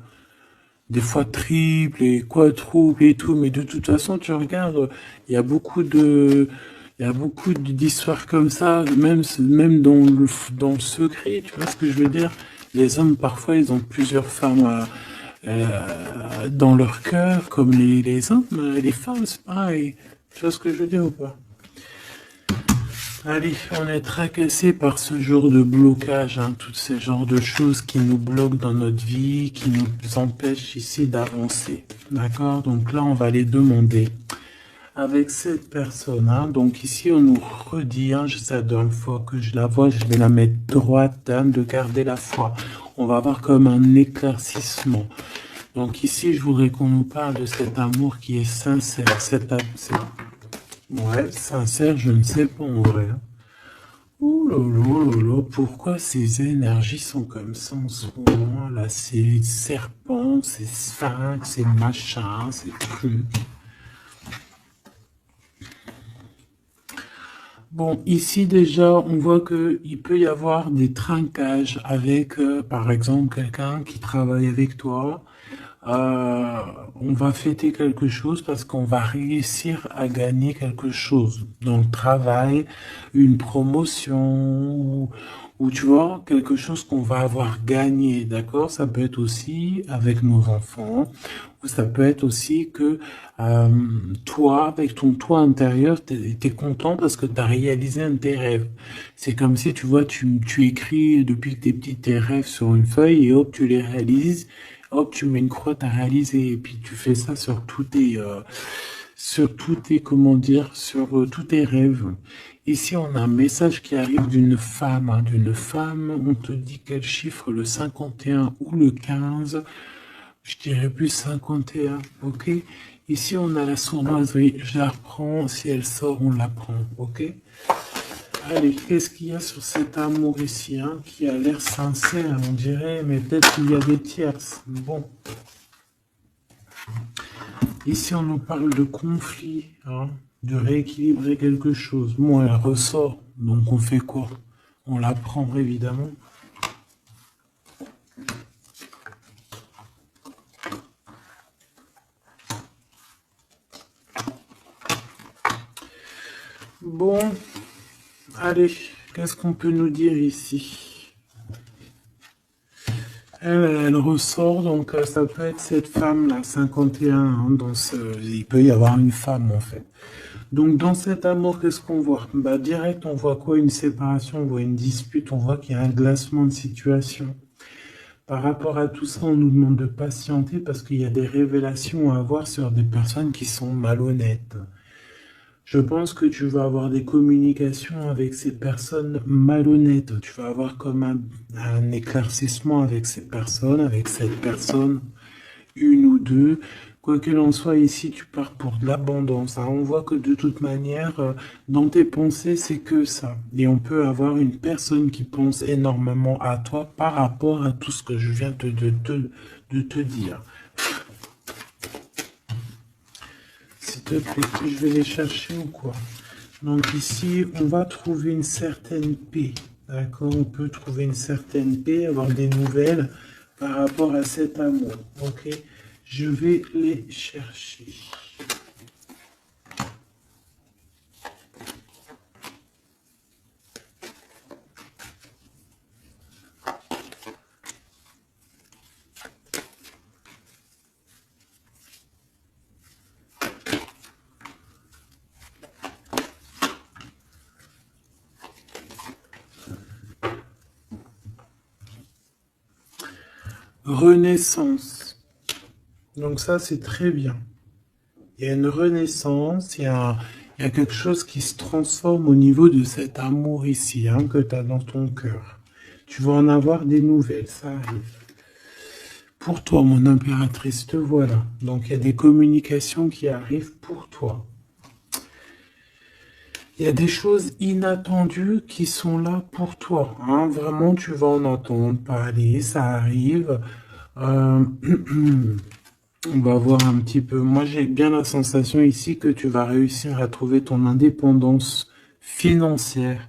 des fois triple et quadruple et tout, mais de toute façon, tu regardes, il y a beaucoup de, il y a beaucoup d'histoires comme ça, même dans le secret, tu vois ce que je veux dire? Les hommes, parfois, ils ont plusieurs femmes dans leur cœur, comme les hommes, les femmes, c'est pareil. Tu vois ce que je veux dire ou pas? Allez, on est tracassé par ce genre de blocage, hein, tous ces genres de choses qui nous bloquent dans notre vie, qui nous empêchent ici d'avancer. D'accord? Donc là, on va les demander avec cette personne. Hein. Donc ici, on nous redit, hein, c'est la dernière fois que je la vois, je vais la mettre droite, hein, de garder la foi. On va avoir comme un éclaircissement. Donc ici, je voudrais qu'on nous parle de cet amour qui est sincère. Ouais, sincère, je ne sais pas en vrai. Hein. Ouh là là là là, pourquoi ces énergies sont comme ça en ce moment là? Ces serpents, ces sphinx, ces machins, ces trucs. Bon, ici déjà, on voit que il peut y avoir des trinquages avec, par exemple, quelqu'un qui travaille avec toi. Euh, on va fêter quelque chose parce qu'on va réussir à gagner quelque chose dans le travail, une promotion ou tu vois, quelque chose qu'on va avoir gagné, d'accord? Ça peut être aussi avec nos enfants, ou ça peut être aussi que euh, toi, avec ton toi intérieur, t'es content parce que tu as réalisé un de tes rêves. C'est comme si, tu vois, tu écris depuis que t'es petit tes rêves sur une feuille et hop, tu les réalises. Hop, tu mets une croix, t'as réalisé, et puis tu fais ça sur tous tes, comment dire, sur tous tes rêves. Ici, on a un message qui arrive d'une femme, hein, d'une femme. On te dit quel chiffre, le 51 ou le 15. Je dirais plus 51, ok? Ici, on a la sournoiserie. Je la reprends. Si elle sort, on la prend, ok? Allez, qu'est-ce qu'il y a sur cet amour ici, hein, qui a l'air sincère, on dirait, mais peut-être qu'il y a des tierces. Bon, ici on nous parle de conflit, hein, de rééquilibrer quelque chose. Bon, elle ressort, donc on fait quoi? On la prend évidemment. Bon, allez, qu'est-ce qu'on peut nous dire ici? Elle ressort, donc ça peut être cette femme-là, 51, hein, il peut y avoir une femme en fait. Donc dans cet amour, qu'est-ce qu'on voit? Bah direct, on voit quoi? Une séparation, on voit une dispute, on voit qu'il y a un glacement de situation. Par rapport à tout ça, on nous demande de patienter parce qu'il y a des révélations à avoir sur des personnes qui sont malhonnêtes. Je pense que tu vas avoir des communications avec ces personnes malhonnêtes. Tu vas avoir comme un éclaircissement avec ces personnes, avec cette personne, une ou deux. Quoi qu'il en soit, ici, tu pars pour de l'abondance. Hein. On voit que de toute manière, dans tes pensées, c'est que ça. Et on peut avoir une personne qui pense énormément à toi par rapport à tout ce que je viens de te dire. S'il te plaît, je vais les chercher ou quoi? Donc ici, on va trouver une certaine paix. D'accord? On peut trouver une certaine paix, avoir des nouvelles par rapport à cet amour. Ok? Je vais les chercher. Renaissance. Donc ça, c'est très bien. Il y a une renaissance, il y a quelque chose qui se transforme au niveau de cet amour ici, hein, que tu as dans ton cœur. Tu vas en avoir des nouvelles, ça arrive. Pour toi, mon impératrice, te voilà. Donc il y a des communications qui arrivent pour toi. Il y a des choses inattendues qui sont là pour toi, hein. Vraiment, tu vas en entendre parler, ça arrive. Euh, on va voir un petit peu. Moi, j'ai bien la sensation ici que tu vas réussir à trouver ton indépendance financière.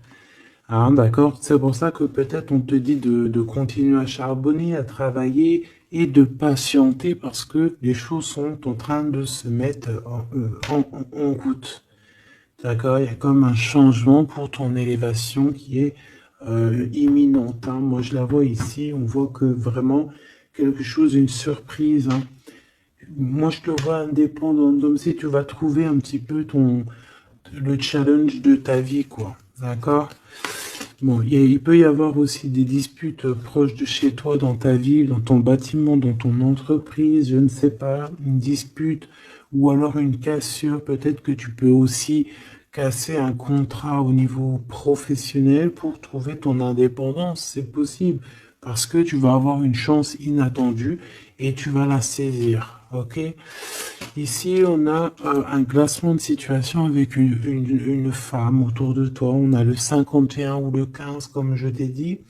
Ah, d'accord. C'est pour ça que peut-être on te dit de continuer à charbonner, à travailler et de patienter parce que les choses sont en train de se mettre en route. D'accord? Il y a comme un changement pour ton élévation qui est imminente, hein. Moi, je la vois ici. On voit que vraiment quelque chose, une surprise, hein. Moi, je te vois indépendant, comme si tu vas trouver un petit peu le challenge de ta vie, quoi. D'accord? Bon, il peut y avoir aussi des disputes proches de chez toi, dans ta ville, dans ton bâtiment, dans ton entreprise, je ne sais pas, une dispute ou alors une cassure. Peut-être que tu peux aussi casser un contrat au niveau professionnel pour trouver ton indépendance. C'est possible parce que tu vas avoir une chance inattendue et tu vas la saisir. Ok? Ici, on a un classement de situation avec une femme autour de toi. On a le 51 ou le 15, comme je t'ai dit.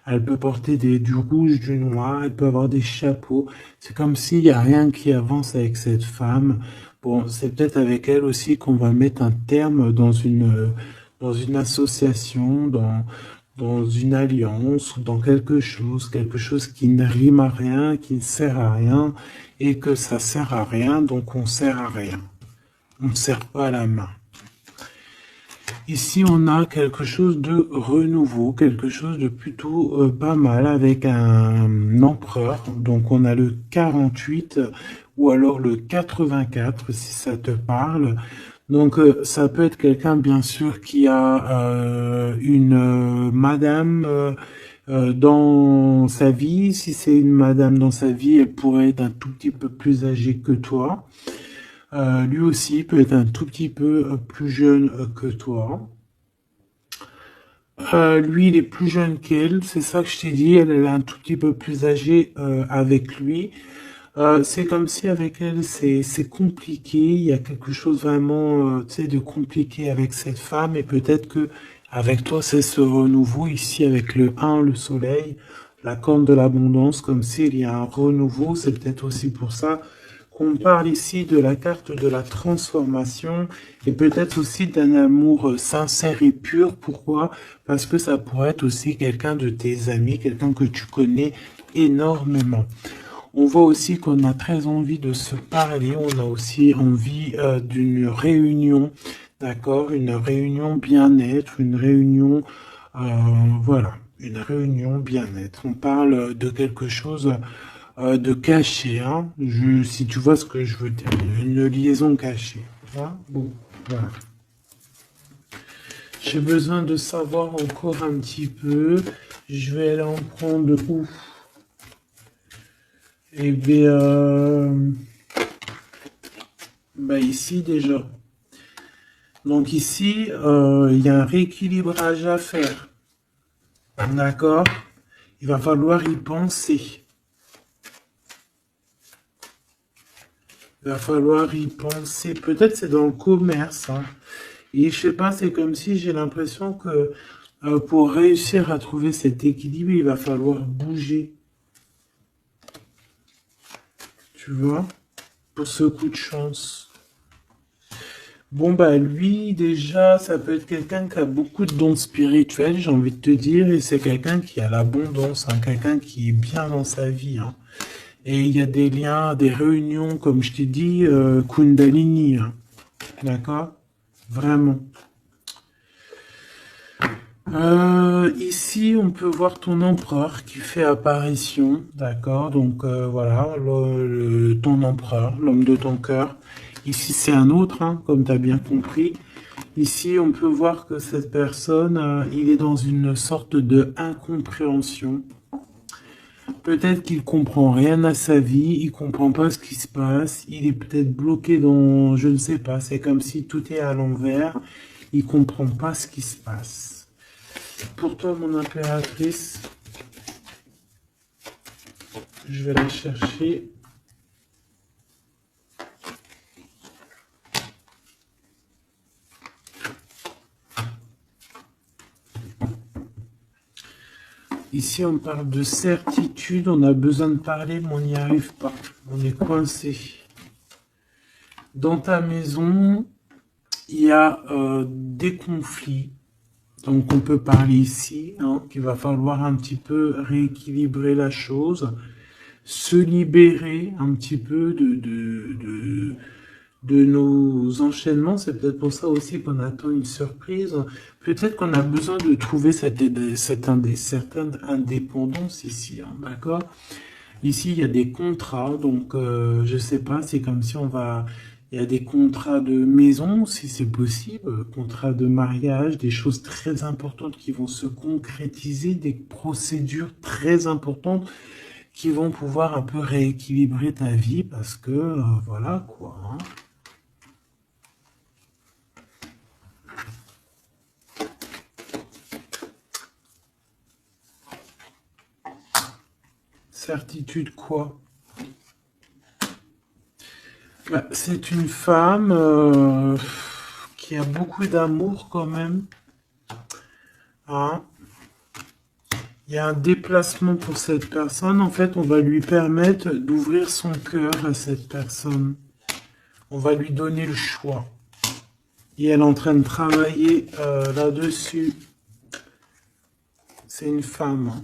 Elle peut porter du rouge, du noir, elle peut avoir des chapeaux. C'est comme s'il n'y a rien qui avance avec cette femme. Bon, c'est peut-être avec elle aussi qu'on va mettre un terme dans une association, dans une alliance, ou dans quelque chose qui ne rime à rien, qui ne sert à rien, et que ça sert à rien, donc on sert à rien. On ne sert pas à la main. Ici, on a quelque chose de renouveau, quelque chose de plutôt pas mal avec un empereur. Donc, on a le 48 ou alors le 84, si ça te parle. Donc, ça peut être quelqu'un, bien sûr, qui a une madame dans sa vie. Si c'est une madame dans sa vie, elle pourrait être un tout petit peu plus âgée que toi. Lui aussi peut être un tout petit peu plus jeune que toi. Lui, il est plus jeune qu'elle, c'est ça que je t'ai dit. Elle est un tout petit peu plus âgée avec lui. C'est comme si avec elle, c'est compliqué. Il y a quelque chose vraiment, tu sais, de compliqué avec cette femme. Et peut-être que avec toi, c'est ce renouveau ici avec le 1, le soleil, la corne de l'abondance, comme s'il y a un renouveau. C'est peut-être aussi pour ça qu'on parle ici de la carte de la transformation et peut-être aussi d'un amour sincère et pur. Pourquoi? Parce que ça pourrait être aussi quelqu'un de tes amis, quelqu'un que tu connais énormément. On voit aussi qu'on a très envie de se parler, on a aussi envie d'une réunion, d'accord? Une réunion bien-être, une réunion, euh, voilà, une réunion bien-être. On parle de quelque chose de caché, hein? Si tu vois ce que je veux dire, une liaison cachée. Hein. Bon, voilà. J'ai besoin de savoir encore un petit peu. Je vais aller en prendre où? Eh bien, bah ici déjà. Donc ici, il y a un rééquilibrage à faire. D'accord? Il va falloir y penser. Il va falloir y penser. Peut-être c'est dans le commerce, hein. Et je sais pas, c'est comme si j'ai l'impression que pour réussir à trouver cet équilibre, il va falloir bouger. Tu vois? Pour ce coup de chance. Bon, bah lui, déjà, ça peut être quelqu'un qui a beaucoup de dons spirituels, j'ai envie de te dire, et c'est quelqu'un qui a l'abondance, hein, quelqu'un qui est bien dans sa vie, hein. Et il y a des liens, des réunions, comme je t'ai dit, Kundalini, hein. D'accord? Vraiment. Ici, on peut voir ton empereur qui fait apparition, d'accord? Donc voilà, ton empereur, l'homme de ton cœur. Ici, c'est un autre, hein, comme tu as bien compris. Ici, on peut voir que cette personne, il est dans une sorte de incompréhension. Peut-être qu'il comprend rien à sa vie, il comprend pas ce qui se passe, il est peut-être bloqué dans, je ne sais pas, c'est comme si tout est à l'envers, il comprend pas ce qui se passe. Pour toi, mon impératrice, je vais la chercher. Ici, on parle de certitude. On a besoin de parler, mais on n'y arrive pas. On est coincé. Dans ta maison, il y a des conflits. Donc, on peut parler ici, hein, qu'il va falloir un petit peu rééquilibrer la chose, se libérer un petit peu de nos enchaînements. C'est peut-être pour ça aussi qu'on attend une surprise. Peut-être qu'on a besoin de trouver certaine indépendance ici, hein, d'accord? Ici, il y a des contrats, donc je sais pas, c'est comme si on va... Il y a des contrats de maison, si c'est possible, contrats de mariage, des choses très importantes qui vont se concrétiser, des procédures très importantes qui vont pouvoir un peu rééquilibrer ta vie parce que, voilà quoi, hein. Certitude quoi? Bah, c'est une femme qui a beaucoup d'amour quand même, hein. Il y a un déplacement pour cette personne. En fait, on va lui permettre d'ouvrir son cœur à cette personne. On va lui donner le choix. Et elle est en train de travailler là-dessus. C'est une femme, hein,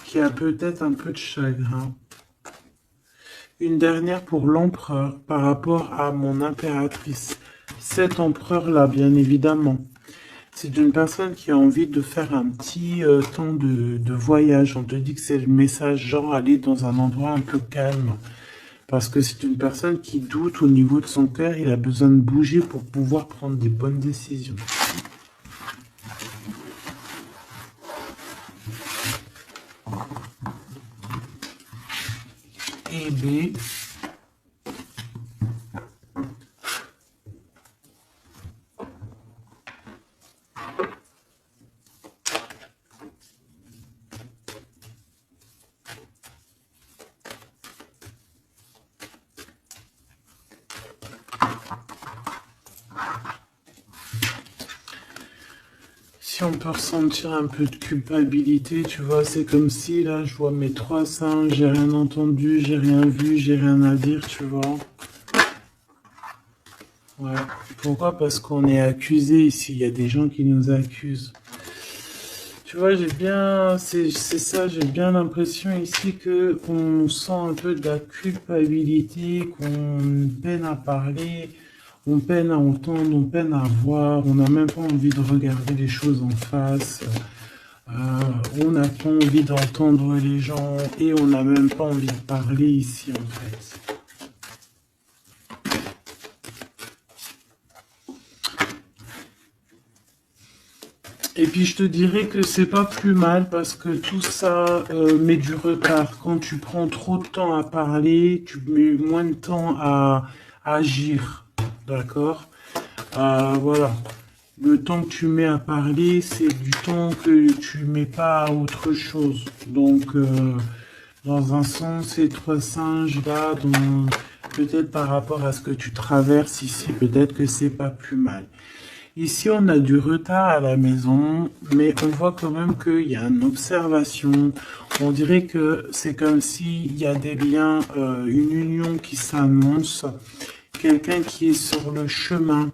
qui a peut-être un peu de chagrin. Une dernière pour l'empereur par rapport à mon impératrice. Cet empereur-là, bien évidemment. C'est une personne qui a envie de faire un petit temps de voyage. On te dit que c'est le message genre aller dans un endroit un peu calme. Parce que c'est une personne qui doute au niveau de son cœur. Il a besoin de bouger pour pouvoir prendre des bonnes décisions. Et B. Si on peut ressentir un peu de culpabilité, tu vois, c'est comme si là je vois mes 3 5, j'ai rien entendu, j'ai rien vu, j'ai rien à dire, tu vois. Ouais. Pourquoi? Parce qu'on est accusé ici, il y a des gens qui nous accusent. Tu vois, c'est ça, j'ai bien l'impression ici que on sent un peu de la culpabilité, qu'on peine à parler, on peine à entendre, on peine à voir, on n'a même pas envie de regarder les choses en face, on n'a pas envie d'entendre les gens et on n'a même pas envie de parler ici en fait. Et puis je te dirais que c'est pas plus mal parce que tout ça met du retard. Quand tu prends trop de temps à parler, tu mets moins de temps à agir. D'accord? Voilà. Le temps que tu mets à parler, c'est du temps que tu mets pas à autre chose. Donc, dans un sens, ces 3 singes là, peut-être par rapport à ce que tu traverses ici, peut-être que c'est pas plus mal. Ici, on a du retard à la maison, mais on voit quand même qu'il y a une observation. On dirait que c'est comme s'il y a des liens, une union qui s'annonce, quelqu'un qui est sur le chemin,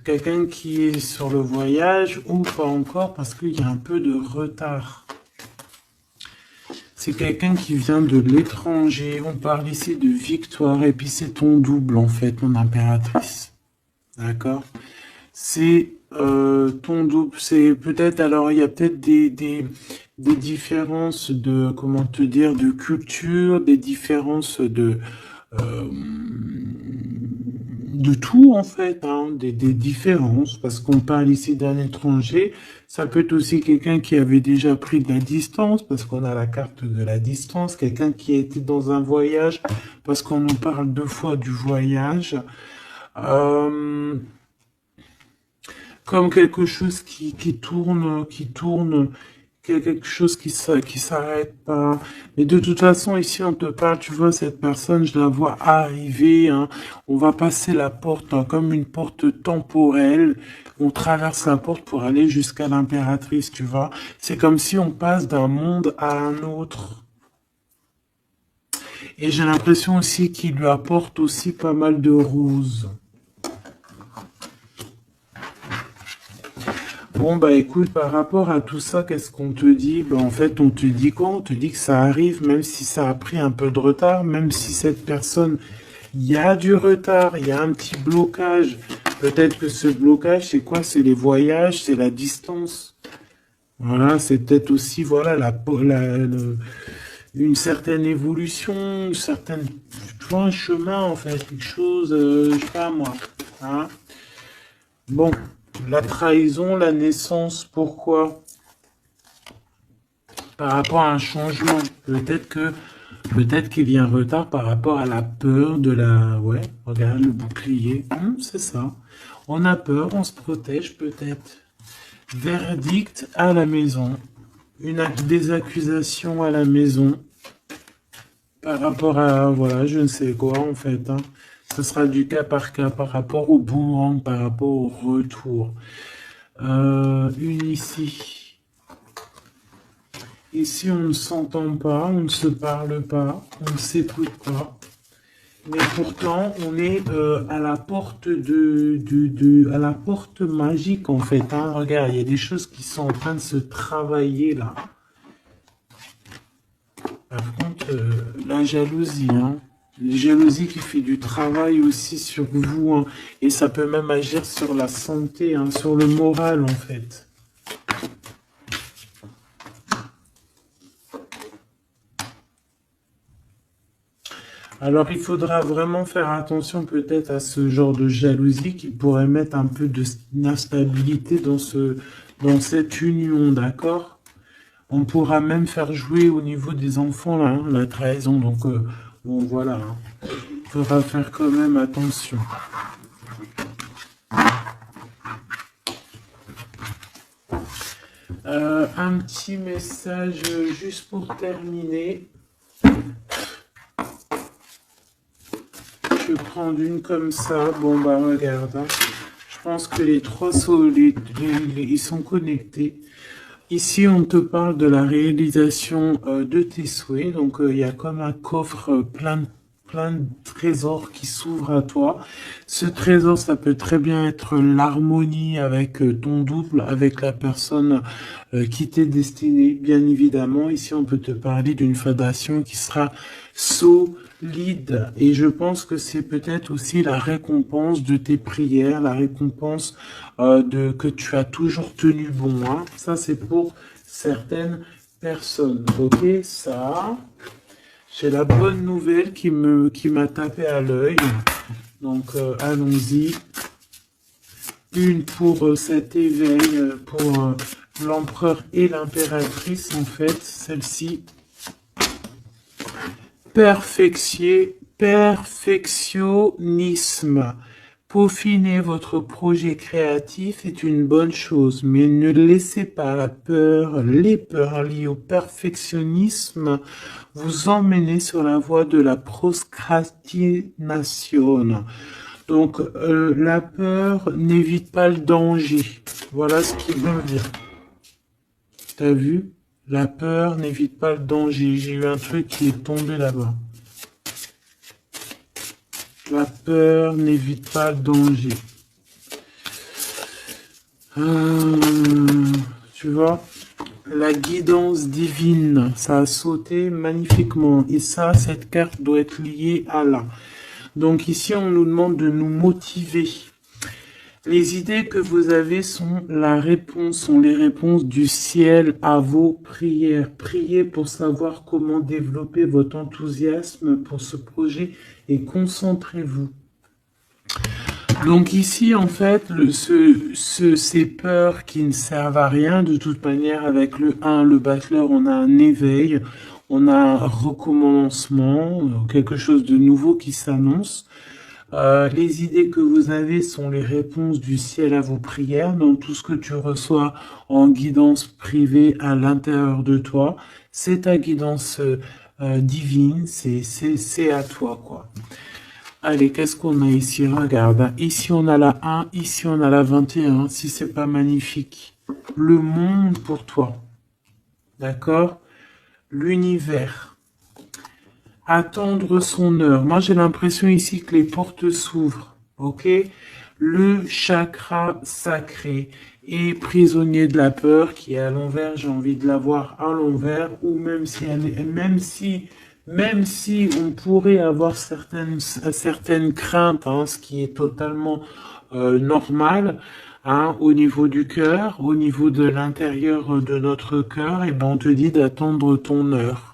quelqu'un qui est sur le voyage ou pas encore parce qu'il y a un peu de retard. C'est quelqu'un qui vient de l'étranger. On parle ici de victoire et puis c'est ton double en fait, mon impératrice. D'accord? C'est ton double. C'est peut-être, alors il y a peut-être des différences de, comment te dire, de culture, des différences euh, de tout en fait, hein, des différences, parce qu'on parle ici d'un étranger, ça peut être aussi quelqu'un qui avait déjà pris de la distance, parce qu'on a la carte de la distance, quelqu'un qui a été dans un voyage, parce qu'on nous parle 2 fois du voyage, euh, comme quelque chose qui tourne, qu'il y a quelque chose qui s'arrête pas. Mais de toute façon, ici, on te parle, tu vois, cette personne, je la vois arriver, hein. On va passer la porte, hein, comme une porte temporelle. On traverse la porte pour aller jusqu'à l'impératrice, tu vois. C'est comme si on passe d'un monde à un autre. Et j'ai l'impression aussi qu'il lui apporte aussi pas mal de roses. Bon, bah écoute, par rapport à tout ça, qu'est-ce qu'on te dit? Bah, en fait, on te dit quoi? On te dit que ça arrive, même si ça a pris un peu de retard, même si cette personne, il y a du retard, il y a un petit blocage. Peut-être que ce blocage, c'est quoi? C'est les voyages, c'est la distance. Voilà, c'est peut-être aussi, voilà, une certaine évolution, une certaine, tu vois, un chemin, en fait, quelque chose, je sais pas moi, hein. Bon, la trahison, la naissance, pourquoi? Par rapport à un changement. Peut-être qu'il y a un retard par rapport à la peur de la... Ouais, regarde le bouclier. C'est ça. On a peur, on se protège peut-être. Verdict à la maison. Des accusations à la maison. Par rapport à, voilà, je ne sais quoi en fait, hein. Ce sera du cas par rapport au boomerang, par rapport au retour. Une ici. Ici, on ne s'entend pas, on ne se parle pas, on ne s'écoute pas. Mais pourtant, on est à la porte à la porte magique en fait, hein. Regarde, il y a des choses qui sont en train de se travailler là. Par contre, la jalousie, hein. La jalousie qui fait du travail aussi sur vous, hein. Et ça peut même agir sur la santé, hein, sur le moral en fait. Alors, il faudra vraiment faire attention peut-être à ce genre de jalousie qui pourrait mettre un peu d'instabilité dans cette union, d'accord? On pourra même faire jouer au niveau des enfants, là, hein, la trahison. Donc, bon, voilà. Hein. Il faudra faire quand même attention. Un petit message juste pour terminer. Je vais prendre une comme ça. Bon, bah, regarde. Hein. Je pense que les trois sont, ils sont connectés. Ici, on te parle de la réalisation de tes souhaits. Donc, il y a comme un coffre plein de trésors qui s'ouvrent à toi. Ce trésor, ça peut très bien être l'harmonie avec ton double, avec la personne qui t'est destinée, bien évidemment. Ici, on peut te parler d'une fondation qui sera solide. Et je pense que c'est peut-être aussi la récompense de tes prières, la récompense que tu as toujours tenu bon. Hein. Ça, c'est pour certaines personnes. Ok, ça... J'ai la bonne nouvelle qui m'a tapé à l'œil. Donc, allons-y. Une pour cet éveil, pour l'empereur et l'impératrice, en fait. Celle-ci. Perfectionnisme. Peaufiner votre projet créatif est une bonne chose, mais ne laissez pas les peurs liées au perfectionnisme vous emmener sur la voie de la procrastination. Donc, la peur n'évite pas le danger. Voilà ce qu'il veut dire. T'as vu? La peur n'évite pas le danger. J'ai eu un truc qui est tombé là-bas. La peur n'évite pas le danger. Tu vois, la guidance divine, ça a sauté magnifiquement. Et ça, cette carte doit être liée à là. Donc ici, on nous demande de nous motiver. Les idées que vous avez sont les réponses du ciel à vos prières. Priez pour savoir comment développer votre enthousiasme pour ce projet et concentrez-vous. Donc ici, en fait, ces peurs qui ne servent à rien, de toute manière, avec le 1, le battleur, on a un éveil, on a un recommencement, quelque chose de nouveau qui s'annonce. Les idées que vous avez sont les réponses du ciel à vos prières. Donc tout ce que tu reçois en guidance privée à l'intérieur de toi, c'est ta guidance divine, c'est à toi, quoi. Allez, qu'est-ce qu'on a ici? Regarde, hein. Ici on a la 1, ici on a la 21, si c'est pas magnifique. Le monde pour toi, d'accord? L'univers. Attendre son heure. Moi, j'ai l'impression ici que les portes s'ouvrent. Ok? Le chakra sacré est prisonnier de la peur qui est à l'envers. J'ai envie de la voir à l'envers, ou même si on pourrait avoir certaines craintes, hein, ce qui est totalement normal, hein, au niveau du cœur, au niveau de l'intérieur de notre cœur, et ben on te dit d'attendre ton heure.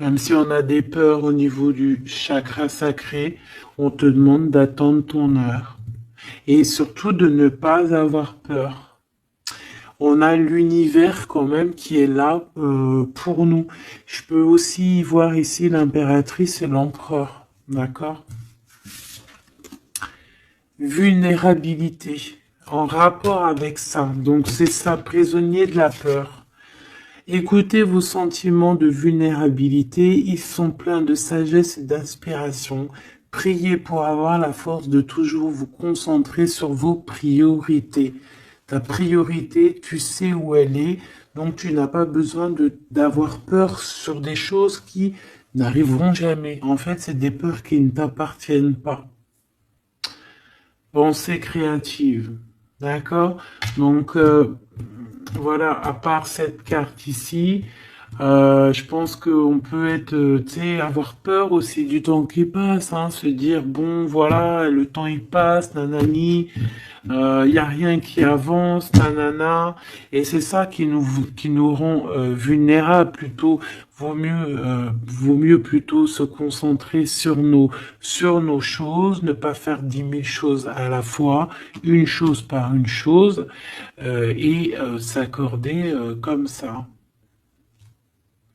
Même si on a des peurs au niveau du chakra sacré, on te demande d'attendre ton heure. Et surtout de ne pas avoir peur. On a l'univers quand même qui est là pour nous. Je peux aussi voir ici l'impératrice et l'empereur. D'accord? Vulnérabilité. En rapport avec ça. Donc c'est ça, prisonnier de la peur. Écoutez vos sentiments de vulnérabilité, ils sont pleins de sagesse et d'inspiration. Priez pour avoir la force de toujours vous concentrer sur vos priorités. Ta priorité, tu sais où elle est, donc tu n'as pas besoin d'avoir peur sur des choses qui n'arriveront jamais. En fait, c'est des peurs qui ne t'appartiennent pas. Pensée créative, d'accord? Donc, voilà, à part cette carte ici, je pense qu'on peut être, tu sais, avoir peur aussi du temps qui passe, hein, se dire, bon, voilà, le temps il passe, nanani, il y a rien qui avance, nanana, et c'est ça qui nous rend vulnérables plutôt. Vaut mieux plutôt se concentrer sur nos choses, ne pas faire 10 000 choses à la fois, une chose par une chose, et s'accorder comme ça.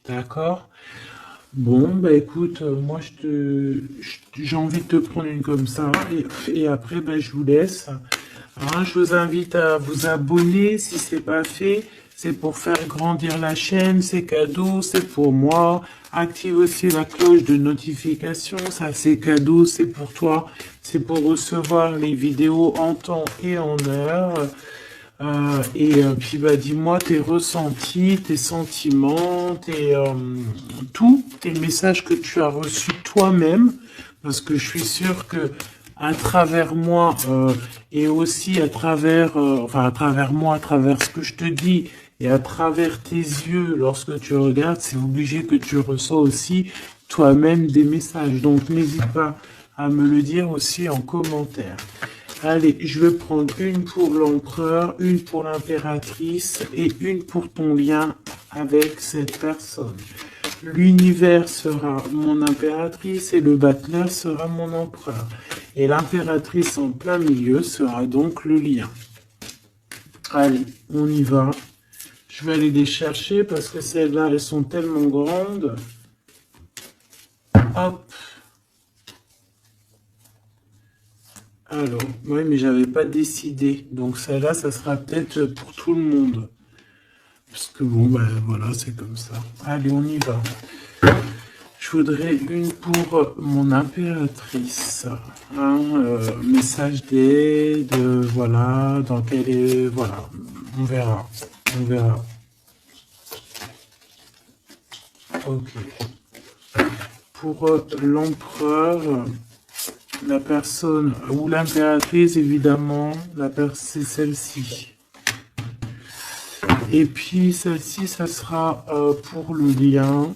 D'accord? Bon, bah écoute, moi j'ai envie de te prendre une comme ça, et après, bah, je vous laisse. Hein, je vous invite à vous abonner si c'est pas fait. C'est pour faire grandir la chaîne, c'est cadeau, c'est pour moi. Active aussi la cloche de notification, ça c'est cadeau, c'est pour toi. C'est pour recevoir les vidéos en temps et en heure. Puis bah dis-moi tes ressentis, tes sentiments, tous tes messages que tu as reçus toi-même, parce que je suis sûr que à travers moi et aussi à travers, enfin à travers moi, à travers ce que je te dis et à travers tes yeux, lorsque tu regardes, c'est obligé que tu reçois aussi toi-même des messages. Donc n'hésite pas à me le dire aussi en commentaire. Allez, je vais prendre une pour l'empereur, une pour l'impératrice et une pour ton lien avec cette personne. L'univers sera mon impératrice et le battleur sera mon empereur. Et l'impératrice en plein milieu sera donc le lien. Allez, on y va. Je vais aller les chercher parce que celles-là, elles sont tellement grandes. Hop. Alors, oui, mais j'avais pas décidé. Donc celle-là, ça sera peut-être pour tout le monde. Parce que bon, ben voilà, c'est comme ça. Allez, on y va. Je voudrais une pour mon impératrice. Hein, message d'aide, voilà, dans quel est... Voilà, on verra. On verra. Ok. Pour l'empereur... La personne ou l'impératrice, évidemment, c'est celle-ci. Et puis celle-ci, ça sera pour le lien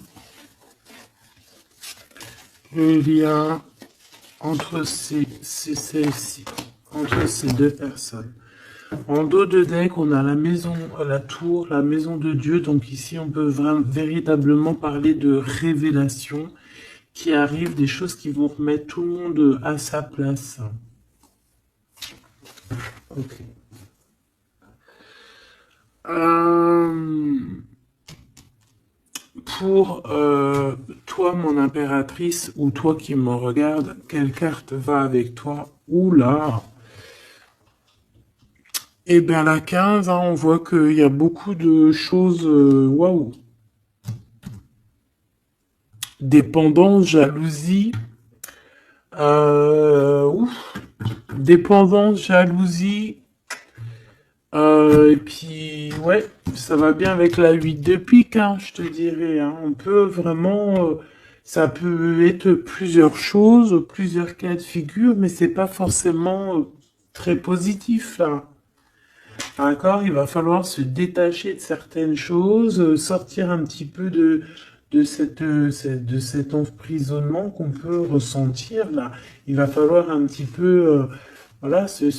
entre celle-ci, entre ces deux personnes. En dos de deck, on a la maison, la tour, la maison de Dieu. Donc ici, on peut véritablement parler de révélation qui arrive, des choses qui vont remettre tout le monde à sa place. Ok. pour toi, mon impératrice, ou toi qui me regarde, quelle carte va avec toi? Oula! Eh bien, la 15, hein, on voit qu'il y a beaucoup de choses, waouh! Dépendance, jalousie, ouf! Dépendance, jalousie, et puis, ouais, ça va bien avec la 8 de pique, hein, je te dirais. Hein. On peut vraiment... ça peut être plusieurs choses, plusieurs cas de figure, mais c'est pas forcément très positif, là. D'accord? Il va falloir se détacher de certaines choses, sortir un petit peu de cet emprisonnement qu'on peut ressentir, là. Il va falloir un petit peu... voilà, ce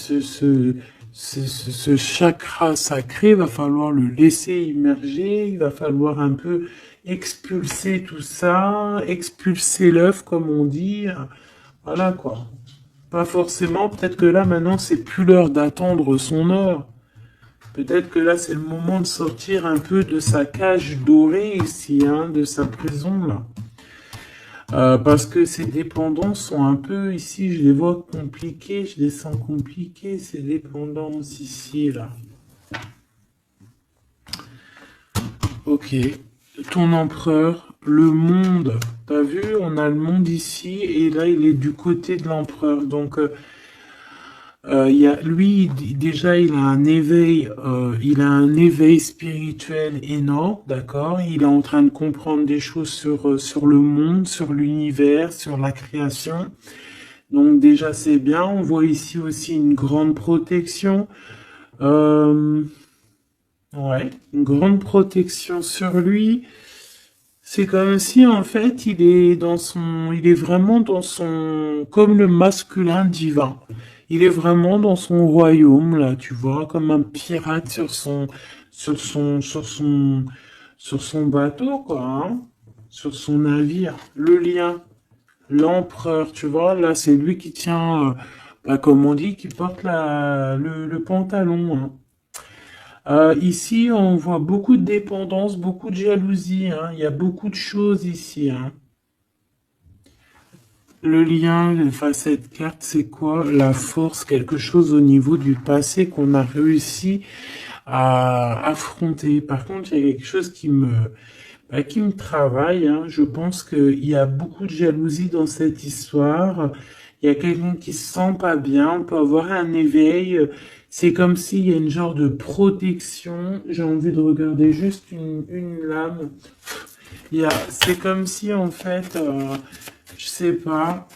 chakra sacré, va falloir le laisser immerger, il va falloir un peu expulser tout ça, expulser l'œuf, comme on dit. Voilà, quoi. Pas forcément, peut-être que là, maintenant, c'est plus l'heure d'attendre son heure. Peut-être que là, c'est le moment de sortir un peu de sa cage dorée ici, hein, de sa prison, là. Parce que ces dépendances sont un peu ici, je les vois compliquées, je les sens compliquées, ces dépendances ici, là. Ok. Ton empereur, le monde. T'as vu, on a le monde ici, et là, il est du côté de l'empereur. Donc, lui, déjà, il a un éveil spirituel énorme, d'accord? Il est en train de comprendre des choses sur le monde, sur l'univers, sur la création. Donc déjà, c'est bien. On voit ici aussi une grande protection. Euh, ouais, une grande protection sur lui. C'est comme si, en fait, il est vraiment dans son, comme le masculin divin. Il est vraiment dans son royaume, là, tu vois, comme un pirate sur son bateau, quoi, hein, sur son navire. Le lien, l'empereur, tu vois, là, c'est lui qui tient, bah, comme on dit, qui porte le pantalon, hein. Ici, on voit beaucoup de dépendance, beaucoup de jalousie, hein. Il y a beaucoup de choses ici, hein. Le lien, enfin, cette carte, c'est quoi? La force, quelque chose au niveau du passé qu'on a réussi à affronter. Par contre, il y a quelque chose qui me travaille, hein. Je pense qu'il y a beaucoup de jalousie dans cette histoire. Il y a quelqu'un qui se sent pas bien. On peut avoir un éveil. C'est comme s'il y a une genre de protection. J'ai envie de regarder juste une lame. C'est comme si, en fait, je sais pas,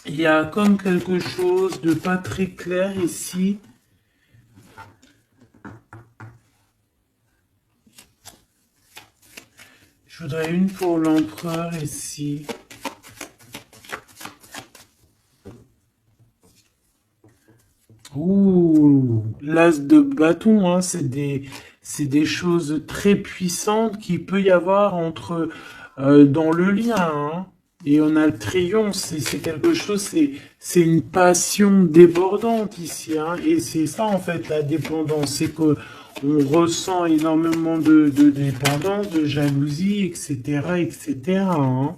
il y a comme quelque chose de pas très clair ici. Je voudrais une pour l'empereur ici. Ouh, l'as de bâton, hein, c'est des choses très puissantes qu'il peut y avoir dans le lien, hein. Et on a le triomphe, c'est quelque chose, c'est une passion débordante ici, hein. Et c'est ça, en fait, la dépendance, c'est que on ressent énormément de dépendance, de jalousie, etc., etc., hein.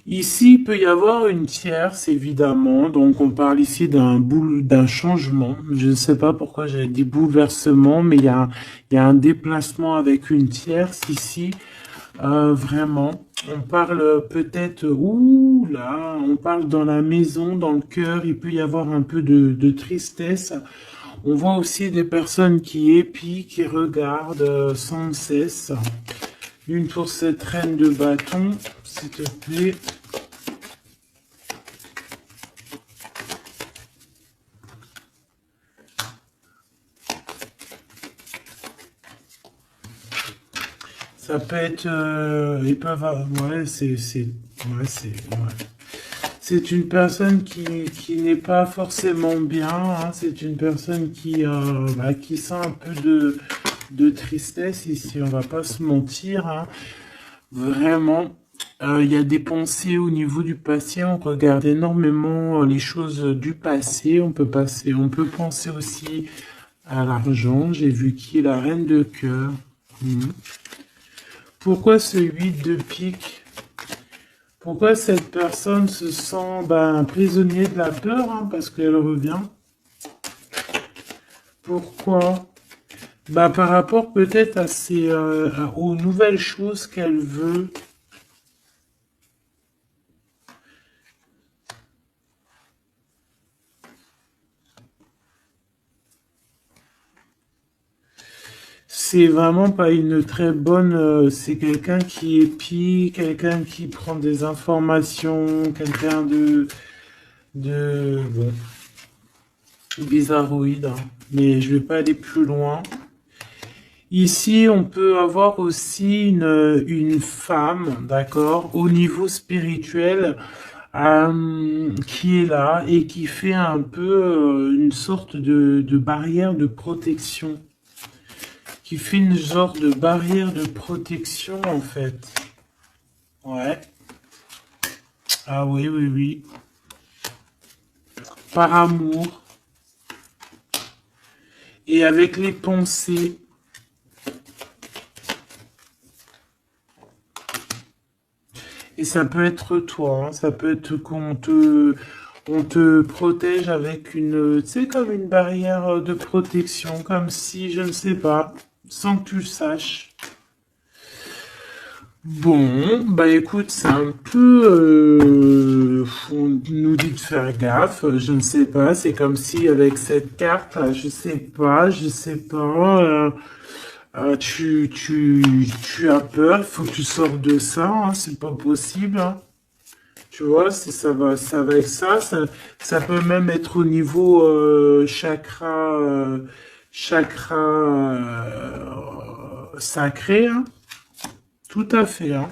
Ici, il peut y avoir une tierce, évidemment. Donc, on parle ici d'un changement. Je ne sais pas pourquoi j'ai dit bouleversement, mais il y a un déplacement avec une tierce ici. Vraiment. On parle peut-être, ouh là, on parle dans la maison, dans le cœur. Il peut y avoir un peu de tristesse. On voit aussi des personnes qui épient, qui regardent sans cesse. Une pour cette reine de bâton, s'il te plaît. Ça peut être, ils peuvent avoir, ouais, c'est une personne qui n'est pas forcément bien, hein. C'est une personne qui sent un peu de tristesse ici, on va pas se mentir, hein. Vraiment, il y a des pensées au niveau du passé, on regarde énormément les choses du passé, on peut penser aussi à l'argent, j'ai vu qui est la reine de cœur. Mhm. Pourquoi ce 8 de pique? Pourquoi cette personne se sent prisonnier de la peur, hein, parce qu'elle revient? Pourquoi? Par rapport peut-être à aux nouvelles choses qu'elle veut. C'est vraiment pas une très bonne... c'est quelqu'un qui épie, quelqu'un qui prend des informations, quelqu'un bon, bizarroïde, hein. Mais je vais pas aller plus loin. Ici, on peut avoir aussi une femme, d'accord, au niveau spirituel, qui est là et qui fait un peu une sorte de barrière de protection. Qui fait une sorte de barrière de protection, en fait. Ouais. Ah oui, oui, oui. Par amour. Et avec les pensées. Et ça peut être toi, hein, ça peut être on te protège avec une, tu sais, comme une barrière de protection, comme si, je ne sais pas, sans que tu le saches. Bon, écoute, c'est un peu, on nous dit de faire gaffe, je ne sais pas, c'est comme si avec cette carte, là, je sais pas, tu as peur, il faut que tu sortes de ça, hein, c'est pas possible, hein. Tu vois, si ça va avec ça peut même être au niveau chakra sacré, hein. Tout à fait, hein.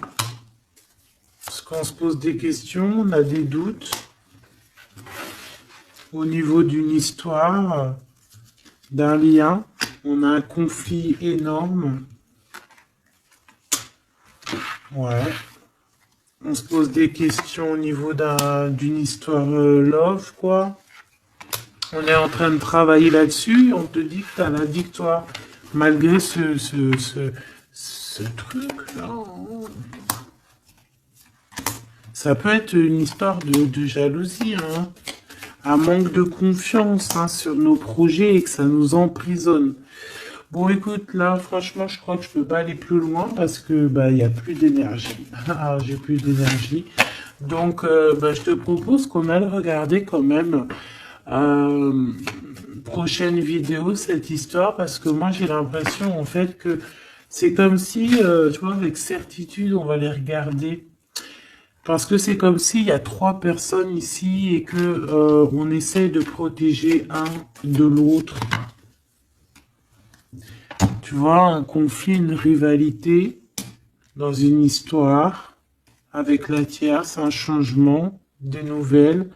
Parce qu'on se pose des questions, on a des doutes au niveau d'une histoire, d'un lien. On a un conflit énorme. Ouais. On se pose des questions au niveau d'une histoire love, quoi. On est en train de travailler là-dessus. On te dit que tu as la victoire. Malgré ce truc-là. Ça peut être une histoire de jalousie, hein. Un manque de confiance, hein, sur nos projets et que ça nous emprisonne. Bon, écoute, là, franchement, je crois que je peux pas aller plus loin parce que il y a plus d'énergie. Ah, j'ai plus d'énergie. Donc, je te propose qu'on aille regarder quand même prochaine vidéo cette histoire parce que moi j'ai l'impression en fait que c'est comme si, tu vois, avec certitude, on va les regarder. Parce que c'est comme s'il y a 3 personnes ici et que on essaie de protéger un de l'autre. Tu vois, un conflit, une rivalité dans une histoire avec la tierce, un changement, des nouvelles.